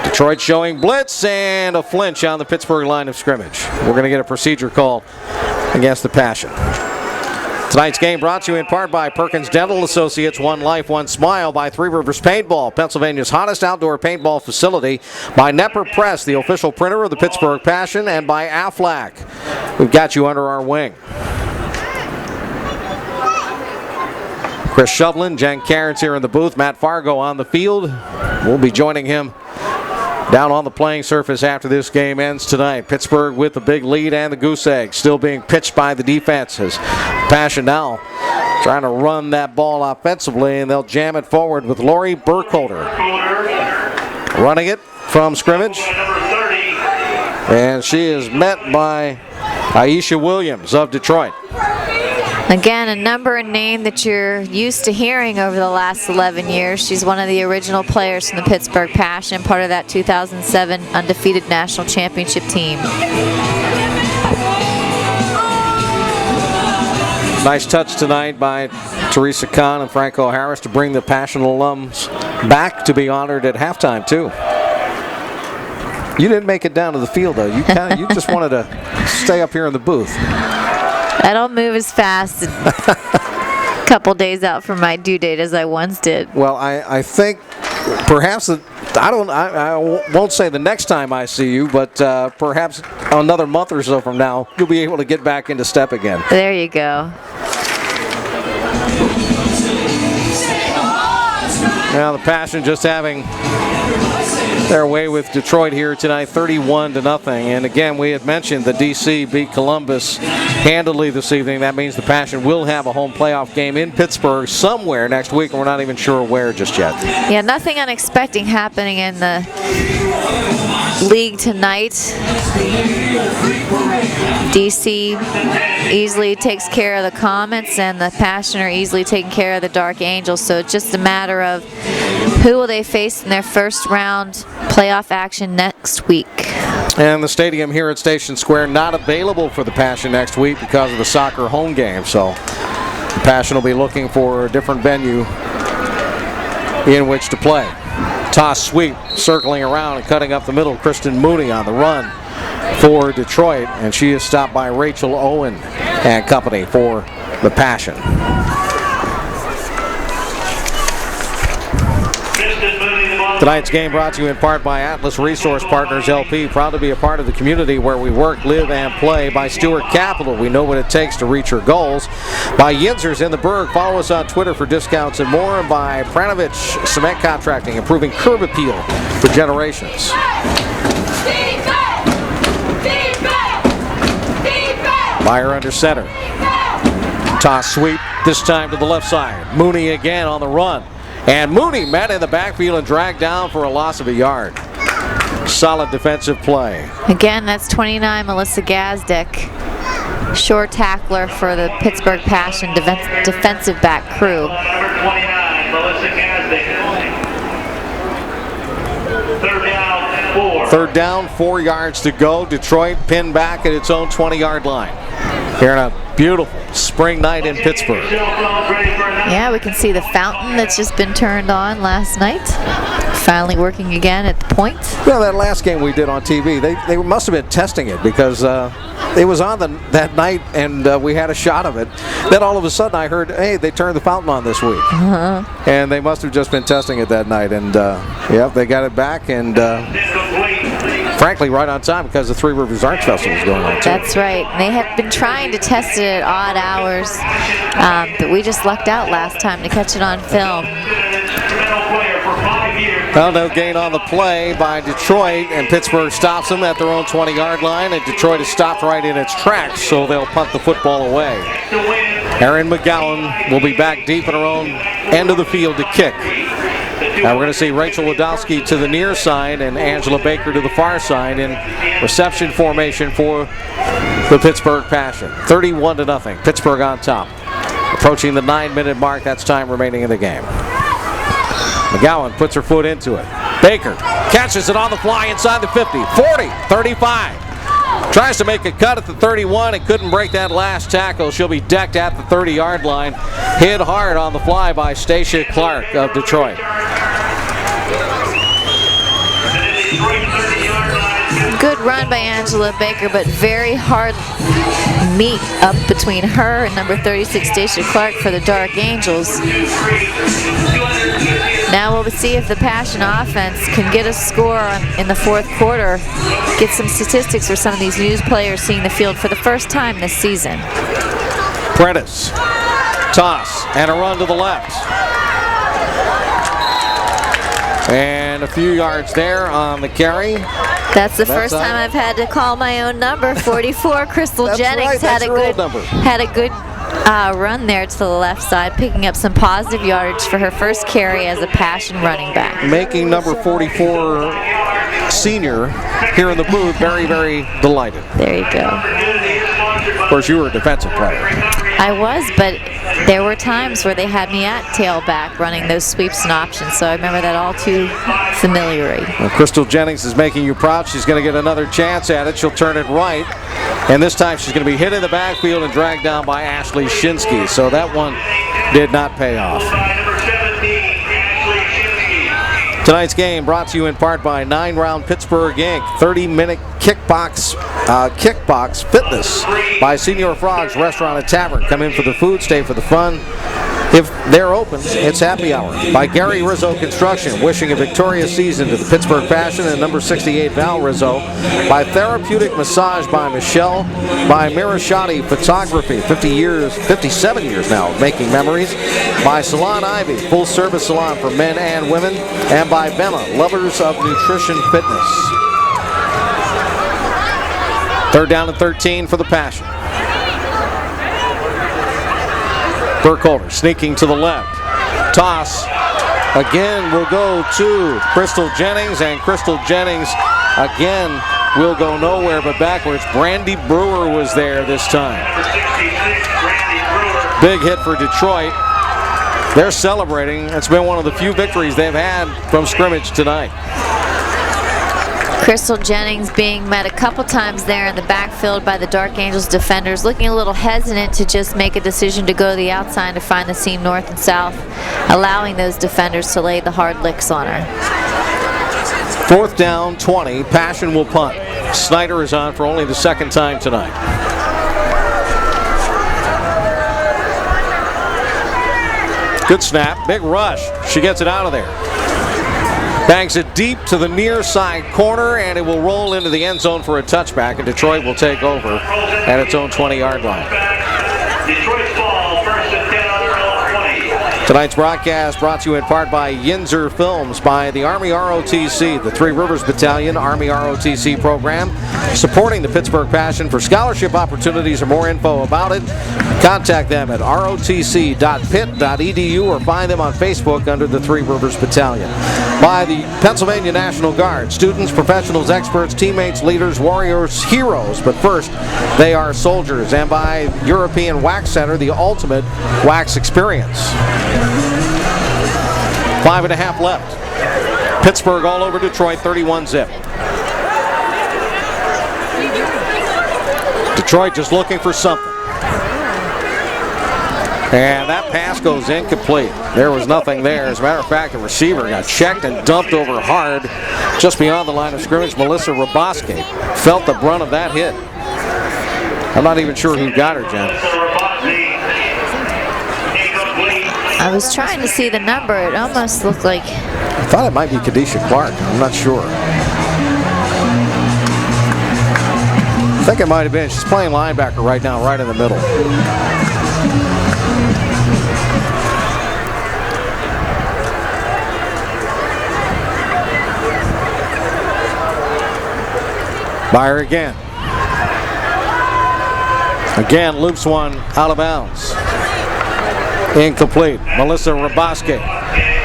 Detroit showing blitz and a flinch on the Pittsburgh line of scrimmage. We're going to get a procedure call against the Passion. Tonight's game brought to you in part by Perkins Dental Associates, One Life, One Smile, by Three Rivers Paintball, Pennsylvania's hottest outdoor paintball facility, by Nepper Press, the official printer of the Pittsburgh Passion, and by Aflac. We've got you under our wing. Chris Shovlin, Jen Cairns here in the booth, Matt Fargo on the field. We'll be joining him down on the playing surface after this game ends tonight. Pittsburgh with the big lead and the goose egg still being pitched by the defenses. Passion now trying to run that ball offensively, and they'll jam it forward with Lori Burkholder running it from scrimmage. And she is met by Aisha Williams of Detroit. Again, a number and name that you're used to hearing over the last 11 years. She's one of the original players from the Pittsburgh Passion, part of that 2007 undefeated national championship team. Nice touch tonight by Teresa Kahn and Franco Harris to bring the Passion alums back to be honored at halftime, too. You didn't make it down to the field, though. You just wanted to stay up here in the booth. I don't move as fast a couple days out from my due date as I once did. Well, I think perhaps I won't say the next time I see you, but perhaps another month or so from now, you'll be able to get back into step again. There you go. Now the Passion just having their way with Detroit here tonight, 31-0. And again, we had mentioned that DC beat Columbus handily this evening. That means the Passion will have a home playoff game in Pittsburgh somewhere next week, and we're not even sure where just yet. Yeah, nothing unexpected happening in the league tonight. DC easily takes care of the Comets, and the Passion are easily taking care of the Dark Angels. So it's just a matter of who will they face in their first round playoff action next week. And the stadium here at Station Square not available for the Passion next week because of the soccer home game. So the Passion will be looking for a different venue in which to play. Toss sweep, circling around and cutting up the middle. Kristen Mooney on the run for Detroit, and she is stopped by Rachel Owen and company for the Passion. Tonight's game brought to you in part by Atlas Resource Partners LP, proud to be a part of the community where we work, live, and play. By Stewart Capital, we know what it takes to reach your goals. By Yinzers in the Berg, follow us on Twitter for discounts and more. And by Pranovich Cement Contracting, improving curb appeal for generations. Meyer under center. Toss sweep, this time to the left side. Mooney again on the run. And Mooney met in the backfield and dragged down for a loss of a yard. Solid defensive play. Again, that's 29, Melissa Gazdick. Short tackler for the Pittsburgh Passion defensive back crew. Number 29, Melissa Gazdick. Third down, 4. Third down, 4 yards to go. Detroit pinned back at its own 20-yard line. Here on a beautiful spring night in Pittsburgh. Yeah, we can see the fountain that's just been turned on last night. Finally working again at the point. Yeah, that last game we did on TV, they must have been testing it because it was on that night and we had a shot of it. Then all of a sudden I heard, hey, they turned the fountain on this week. And they must have just been testing it that night. And they got it back and frankly right on time because the Three Rivers Arts Festival is going on too. That's right. They have been trying to test it at odd hours, but we just lucked out last time to catch it on film. Well, no gain on the play by Detroit, and Pittsburgh stops them at their own 20-yard line, and Detroit is stopped right in its tracks, so they'll punt the football away. Erin McGowan will be back deep in her own end of the field to kick. Now we're going to see Rachel Wadowski to the near side and Angela Baker to the far side in reception formation for the Pittsburgh Passion. 31-0. Pittsburgh on top. Approaching the 9-minute mark, that's time remaining in the game. McGowan puts her foot into it. Baker catches it on the fly inside the 50, 40, 35. Tries to make a cut at the 31 and couldn't break that last tackle. She'll be decked at the 30-yard line. Hit hard on the fly by Stacia Clark of Detroit. Good run by Angela Baker, but very hard meet up between her and number 36, Stacia Clark for the Dark Angels. Now we'll see if the Passion offense can get a score in the fourth quarter. Get some statistics for some of these new players seeing the field for the first time this season. Prentice, toss, and a run to the left. And a few yards there on the carry. That's the first time I've had to call my own number. 44. Crystal Jennings had a good run there to the left side, picking up some positive yardage for her first carry as a Passion running back. Making number 44 senior here in the booth very, very delighted. There you go. Of course, you were a defensive player. I was, but there were times where they had me at tailback running those sweeps and options, so I remember that all too familiarly. Well, Crystal Jennings is making you proud. She's going to get another chance at it. She'll turn it right, and this time she's going to be hit in the backfield and dragged down by Ashley Shinsky, so that one did not pay off. Tonight's game brought to you in part by 9 Round Pittsburgh Inc. 30-minute kickbox fitness by Senior Frogs Restaurant and Tavern. Come in for the food, stay for the fun. If they're open, it's happy hour by Gary Rizzo Construction, wishing a victorious season to the Pittsburgh Passion, and number 68 Val Rizzo. By Therapeutic Massage by Michelle. By Mirashati Photography, 57 years now of making memories. By Salon Ivy, full service salon for men and women. And by Bema, lovers of nutrition fitness. 3rd down and 13 for the Passion. Burkholder sneaking to the left. Toss again will go to Crystal Jennings, and Crystal Jennings again will go nowhere but backwards. Brandy Brewer was there this time. Big hit for Detroit. They're celebrating. It's been one of the few victories they've had from scrimmage tonight. Crystal Jennings being met a couple times there in the backfield by the Dark Angels defenders, looking a little hesitant to just make a decision to go to the outside to find the seam north and south, allowing those defenders to lay the hard licks on her. 4th down, 20. Passion will punt. Snyder is on for only the 2nd time tonight. Good snap, big rush. She gets it out of there. Bangs it deep to the near side corner, and it will roll into the end zone for a touchback, and Detroit will take over at its own 20-yard line. Detroit's ball, 1st and 10 on their own 20. Tonight's broadcast brought to you in part by Yinzer Films, by the Army ROTC, the Three Rivers Battalion Army ROTC program, supporting the Pittsburgh Passion. For scholarship opportunities or more info about it, contact them at rotc.pitt.edu or find them on Facebook under the Three Rivers Battalion. By the Pennsylvania National Guard, students, professionals, experts, teammates, leaders, warriors, heroes, but first, they are soldiers. And by European Wax Center, the ultimate wax experience. 5.5 left. Pittsburgh all over Detroit, 31-zip. Detroit just looking for something. And that pass goes incomplete. There was nothing there. As a matter of fact, the receiver got checked and dumped over hard just beyond the line of scrimmage. Melissa Rabosky felt the brunt of that hit. I'm not even sure who got her, Jen. I was trying to see the number. It almost looked like... I thought it might be Kadisha Clark. I'm not sure. I think it might have been. She's playing linebacker right now, right in the middle. Byer again. Again, loops one out of bounds. Incomplete. Melissa Rabosky,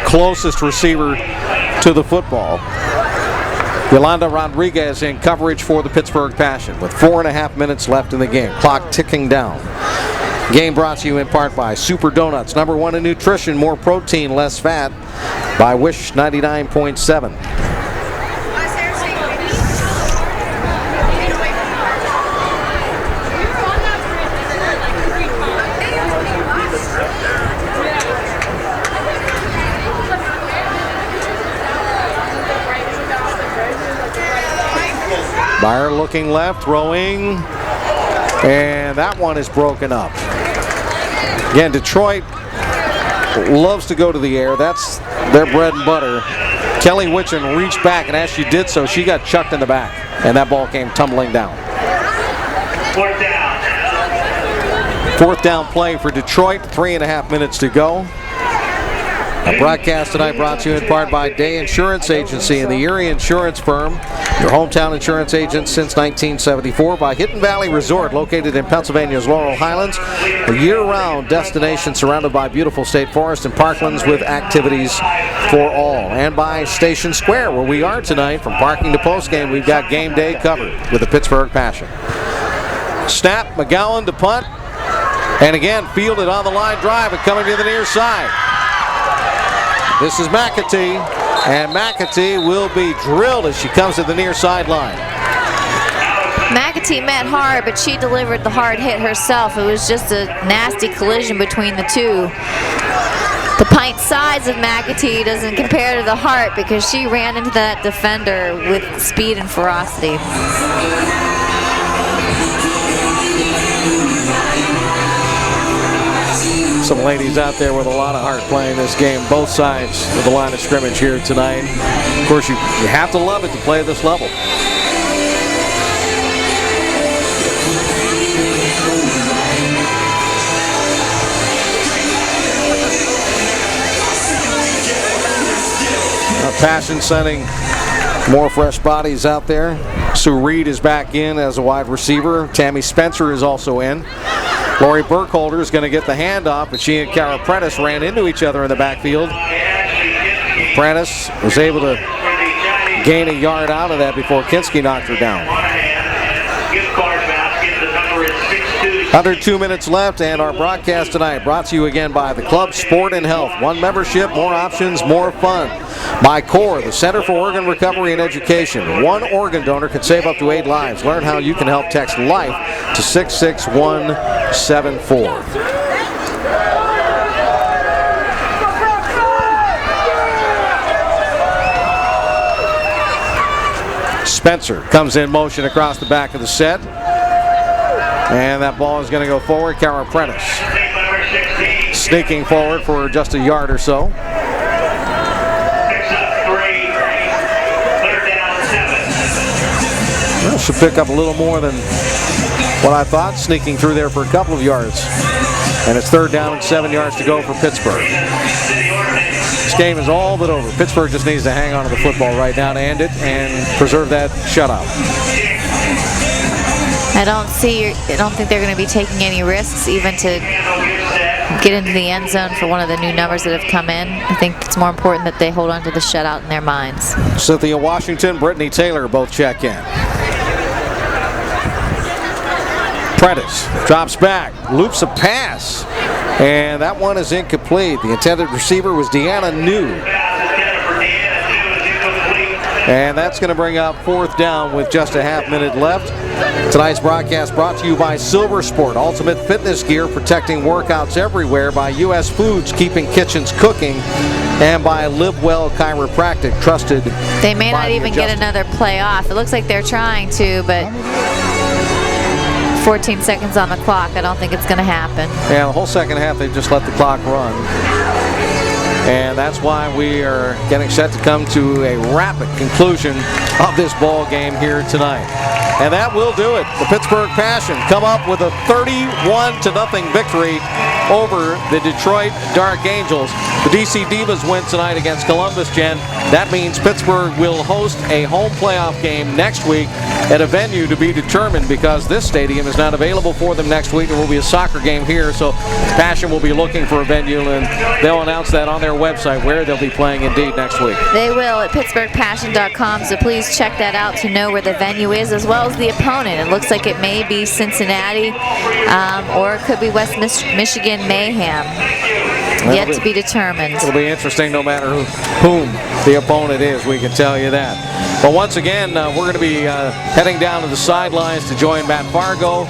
closest receiver to the football. Yolanda Rodriguez in coverage for the Pittsburgh Passion with 4.5 minutes left in the game. Clock ticking down. Game brought to you in part by Super Donuts. #1 in nutrition, more protein, less fat. By Wish 99.7. Byer looking left, throwing, and that one is broken up. Again, Detroit loves to go to the air. That's their bread and butter. Kelly Witchen reached back, and as she did so, she got chucked in the back, and that ball came tumbling down. 4th down. 4th down play for Detroit, 3.5 minutes to go. Our broadcast tonight brought to you in part by Day Insurance Agency and the Erie Insurance Firm, your hometown insurance agent since 1974. By Hidden Valley Resort, located in Pennsylvania's Laurel Highlands, a year-round destination surrounded by beautiful state forests and parklands with activities for all. And by Station Square, where we are tonight. From parking to postgame, we've got game day covered with the Pittsburgh Passion. Snap, McGowan to punt, and again fielded on the line drive and coming to the near side. This is McAtee, and McAtee will be drilled as she comes to the near sideline. McAtee met hard, but she delivered the hard hit herself. It was just a nasty collision between the two. The pint size of McAtee doesn't compare to the heart because she ran into that defender with speed and ferocity. Some ladies out there with a lot of heart playing this game, both sides of the line of scrimmage here tonight. Of course, you have to love it to play at this level. Passion sending more fresh bodies out there. Sue Reed is back in as a wide receiver. Tammy Spencer is also in. Lori Burkholder is going to get the handoff, but she and Kara Prentice ran into each other in the backfield. Prentice was able to gain a yard out of that before Kinski knocked her down. Under 2 minutes left, and our broadcast tonight brought to you again by the Club Sport and Health. One membership, more options, more fun. By CORE, the Center for Organ Recovery and Education. One organ donor can save up to 8 lives. Learn how you can help. Text LIFE to 66174. Spencer comes in motion across the back of the set. And that ball is going to go forward. Kara Prentice sneaking forward for just a yard or so. Well, should pick up a little more than what I thought, sneaking through there for a couple of yards. And it's 3rd down and 7 yards to go for Pittsburgh. This game is all but over. Pittsburgh just needs to hang on to the football right now to end it and preserve that shutout. I don't think they're going to be taking any risks even to get into the end zone for one of the new numbers that have come in. I think it's more important that they hold on to the shutout in their minds. Cynthia Washington, Brittany Taylor both check in. Prentice drops back, loops a pass, and that one is incomplete. The intended receiver was Deanna New. And that's going to bring up 4th down with just a half minute left. Tonight's broadcast brought to you by Silver Sport, ultimate fitness gear protecting workouts everywhere, by U.S. Foods, keeping kitchens cooking, and by Live Well Chiropractic, trusted. They may not even get another play off. It looks like they're trying to, but 14 seconds on the clock. I don't think it's going to happen. Yeah, the whole second half they just let the clock run. And that's why we are getting set to come to a rapid conclusion of this ball game here tonight. And that will do it. The Pittsburgh Passion come up with a 31-0 victory over the Detroit Dark Angels. The DC Divas win tonight against Columbus, Jen. That means Pittsburgh will host a home playoff game next week at a venue to be determined, because this stadium is not available for them next week. There will be a soccer game here, so Passion will be looking for a venue, and they'll announce that on their website where they'll be playing indeed next week. They will at PittsburghPassion.com, so please check that out to know where the venue is as well as the opponent. It looks like it may be Cincinnati or it could be West Michigan Mayhem. Yet to be determined. It'll be interesting no matter whom the opponent is, we can tell you that. But once again, we're going to be heading down to the sidelines to join Matt Fargo,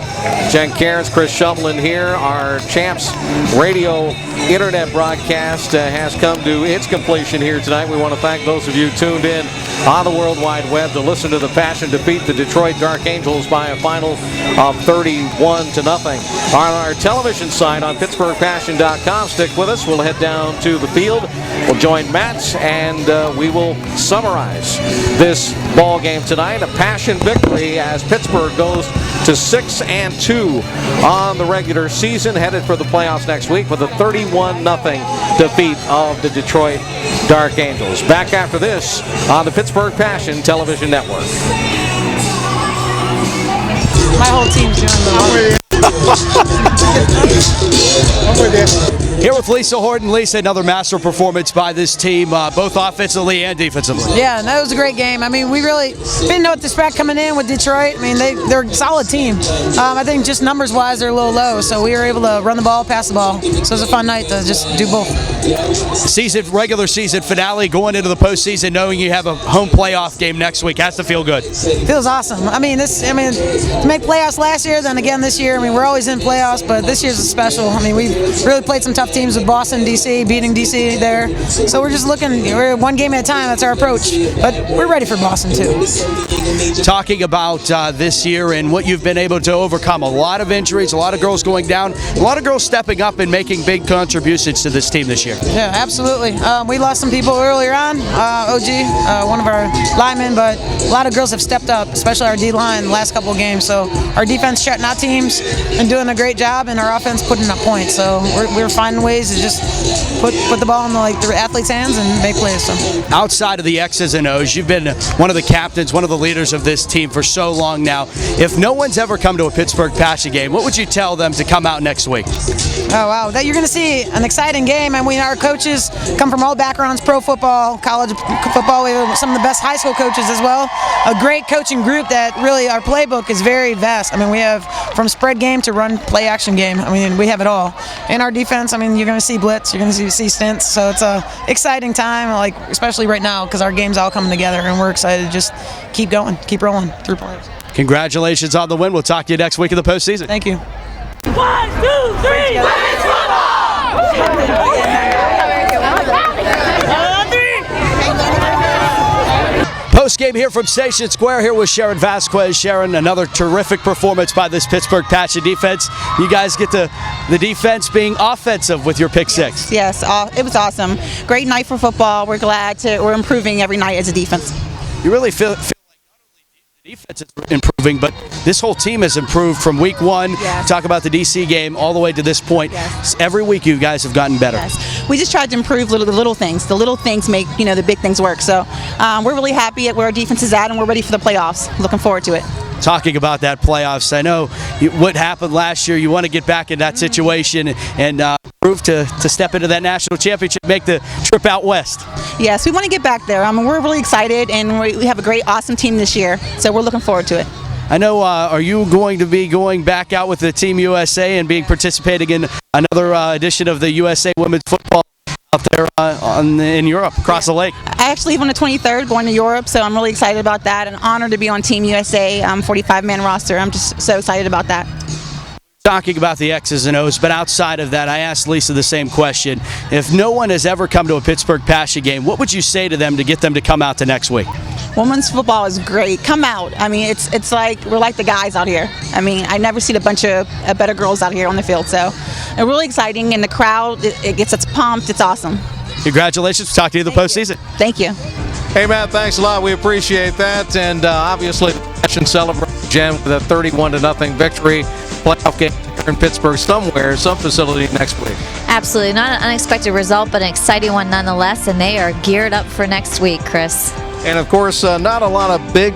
Jen Cairns, Chris Shumlin here. Our Champs Radio Internet broadcast has come to its completion here tonight. We want to thank those of you tuned in on the World Wide Web to listen to the Passion defeat the Detroit Dark Angels by a final of 31-0. On our television site on PittsburghPassion.com, stick with us. We'll head down to the field. We'll join Matt, and we will summarize this ball game tonight. A Passion victory as Pittsburgh goes to 6-2 on the regular season, headed for the playoffs next week with a 31-0 defeat of the Detroit Dark Angels. Back after this on the Pittsburgh Passion Television Network. My whole team's doing the I'm with you. Here with Lisa Horton. Lisa, another master performance by this team, both offensively and defensively. Yeah, that was a great game. I mean, we really didn't know what to expect coming in with Detroit. I mean, they're a solid team. I think just numbers-wise, they're a little low, so we were able to run the ball, pass the ball. So it was a fun night to just do both. Regular season finale, going into the postseason, knowing you have a home playoff game next week, has to feel good. Feels awesome. I mean, to make playoffs last year, then again this year. I mean, we're always in playoffs, but this year's special. I mean, we really played some tough tough teams with Boston, DC, beating DC there. So we're just we're one game at a time. That's our approach. But we're ready for Boston too. Talking about this year and what you've been able to overcome, a lot of injuries, a lot of girls going down, a lot of girls stepping up and making big contributions to this team this year. Yeah, absolutely. We lost some people earlier on, OG, one of our linemen, but a lot of girls have stepped up, especially our D-line the last couple of games. So our defense shutting out teams and doing a great job, and our offense putting up points. So we're finding ways to just put the ball in the athletes' hands and make plays. So. Outside of the X's and O's, you've been one of the captains, one of the leaders of this team for so long now. If no one's ever come to a Pittsburgh Passion game, what would you tell them to come out next week? Oh, wow. That you're going to see an exciting game, and our coaches come from all backgrounds, pro football, college football. We have some of the best high school coaches as well. A great coaching group that really, our playbook is very vast. I mean, we have from spread game to run play action game. I mean, we have it all. In our defense, I mean, you're going to see blitz, you're going to see stints. So it's a exciting time, especially right now, because our game's all coming together, and we're excited to just keep going, keep rolling through plays. Congratulations on the win. We'll talk to you next week in the postseason. Thank you. 1, 2, 3, Women's football! Post game here from Station Square here with Sharon Vasquez. Sharon, another terrific performance by this Pittsburgh Passion defense. You guys get the defense being offensive with your pick six. Yes, it was awesome. Great night for football. We're improving every night as a defense. You really feel like not only the defense is improving, but this whole team has improved from week one. Yes. Talk about the DC game all the way to this point. Yes. Every week you guys have gotten better. Yes. We just tried to improve the little things. The little things make the big things work. So we're really happy at where our defense is at, and we're ready for the playoffs. Looking forward to it. Talking about that playoffs, I know what happened last year. You want to get back in that situation and prove to step into that national championship, make the trip out west. Yes, we want to get back there. I mean, we're really excited, and we have a great, awesome team this year. So we're looking forward to it. I know, are you going to be going back out with the Team USA and participating in another edition of the USA Women's Football out there in Europe, across the lake? I actually leave on the 23rd, going to Europe, so I'm really excited about that. An honor to be on Team USA 45-man roster. I'm just so excited about that. Talking about the X's and O's, but outside of that, I asked Lisa the same question. If no one has ever come to a Pittsburgh Passion game, what would you say to them to get them to come out to next week? Women's football is great. Come out. I mean, it's like we're like the guys out here. I mean, I never seen a bunch of better girls out here on the field. So it's really exciting, and the crowd, it gets us pumped. It's awesome. Congratulations. We'll talk to you in the postseason. Thank you. Hey, Matt, thanks a lot. We appreciate that. And obviously, Passion celebrates Jen with a 31-0 victory. Playoff game here in Pittsburgh somewhere, some facility next week. Absolutely. Not an unexpected result, but an exciting one nonetheless, and they are geared up for next week, Chris. And, of course, not a lot of big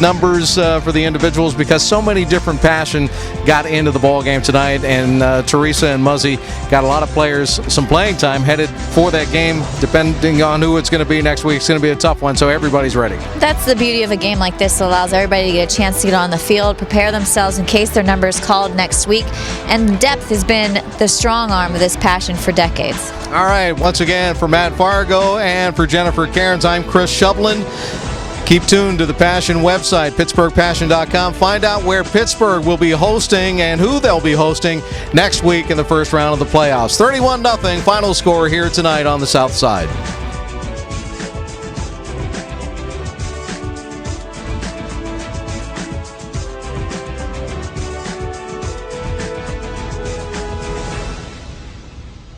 numbers for the individuals because so many different Passion got into the ball game tonight. And Teresa and Muzzy got a lot of players some playing time headed for that game. Depending on who it's going to be next week, it's going to be a tough one, so everybody's ready. That's the beauty of a game like this. It allows everybody to get a chance to get on the field, prepare themselves in case their number is called next week. And depth has been the strong arm of this Passion for decades. All right, once again, for Matt Fargo and for Jennifer Cairns, I'm Chris Shublin. Keep tuned to the Passion website, PittsburghPassion.com. Find out where Pittsburgh will be hosting and who they'll be hosting next week in the first round of the playoffs. 31-0 final score here tonight on the South Side.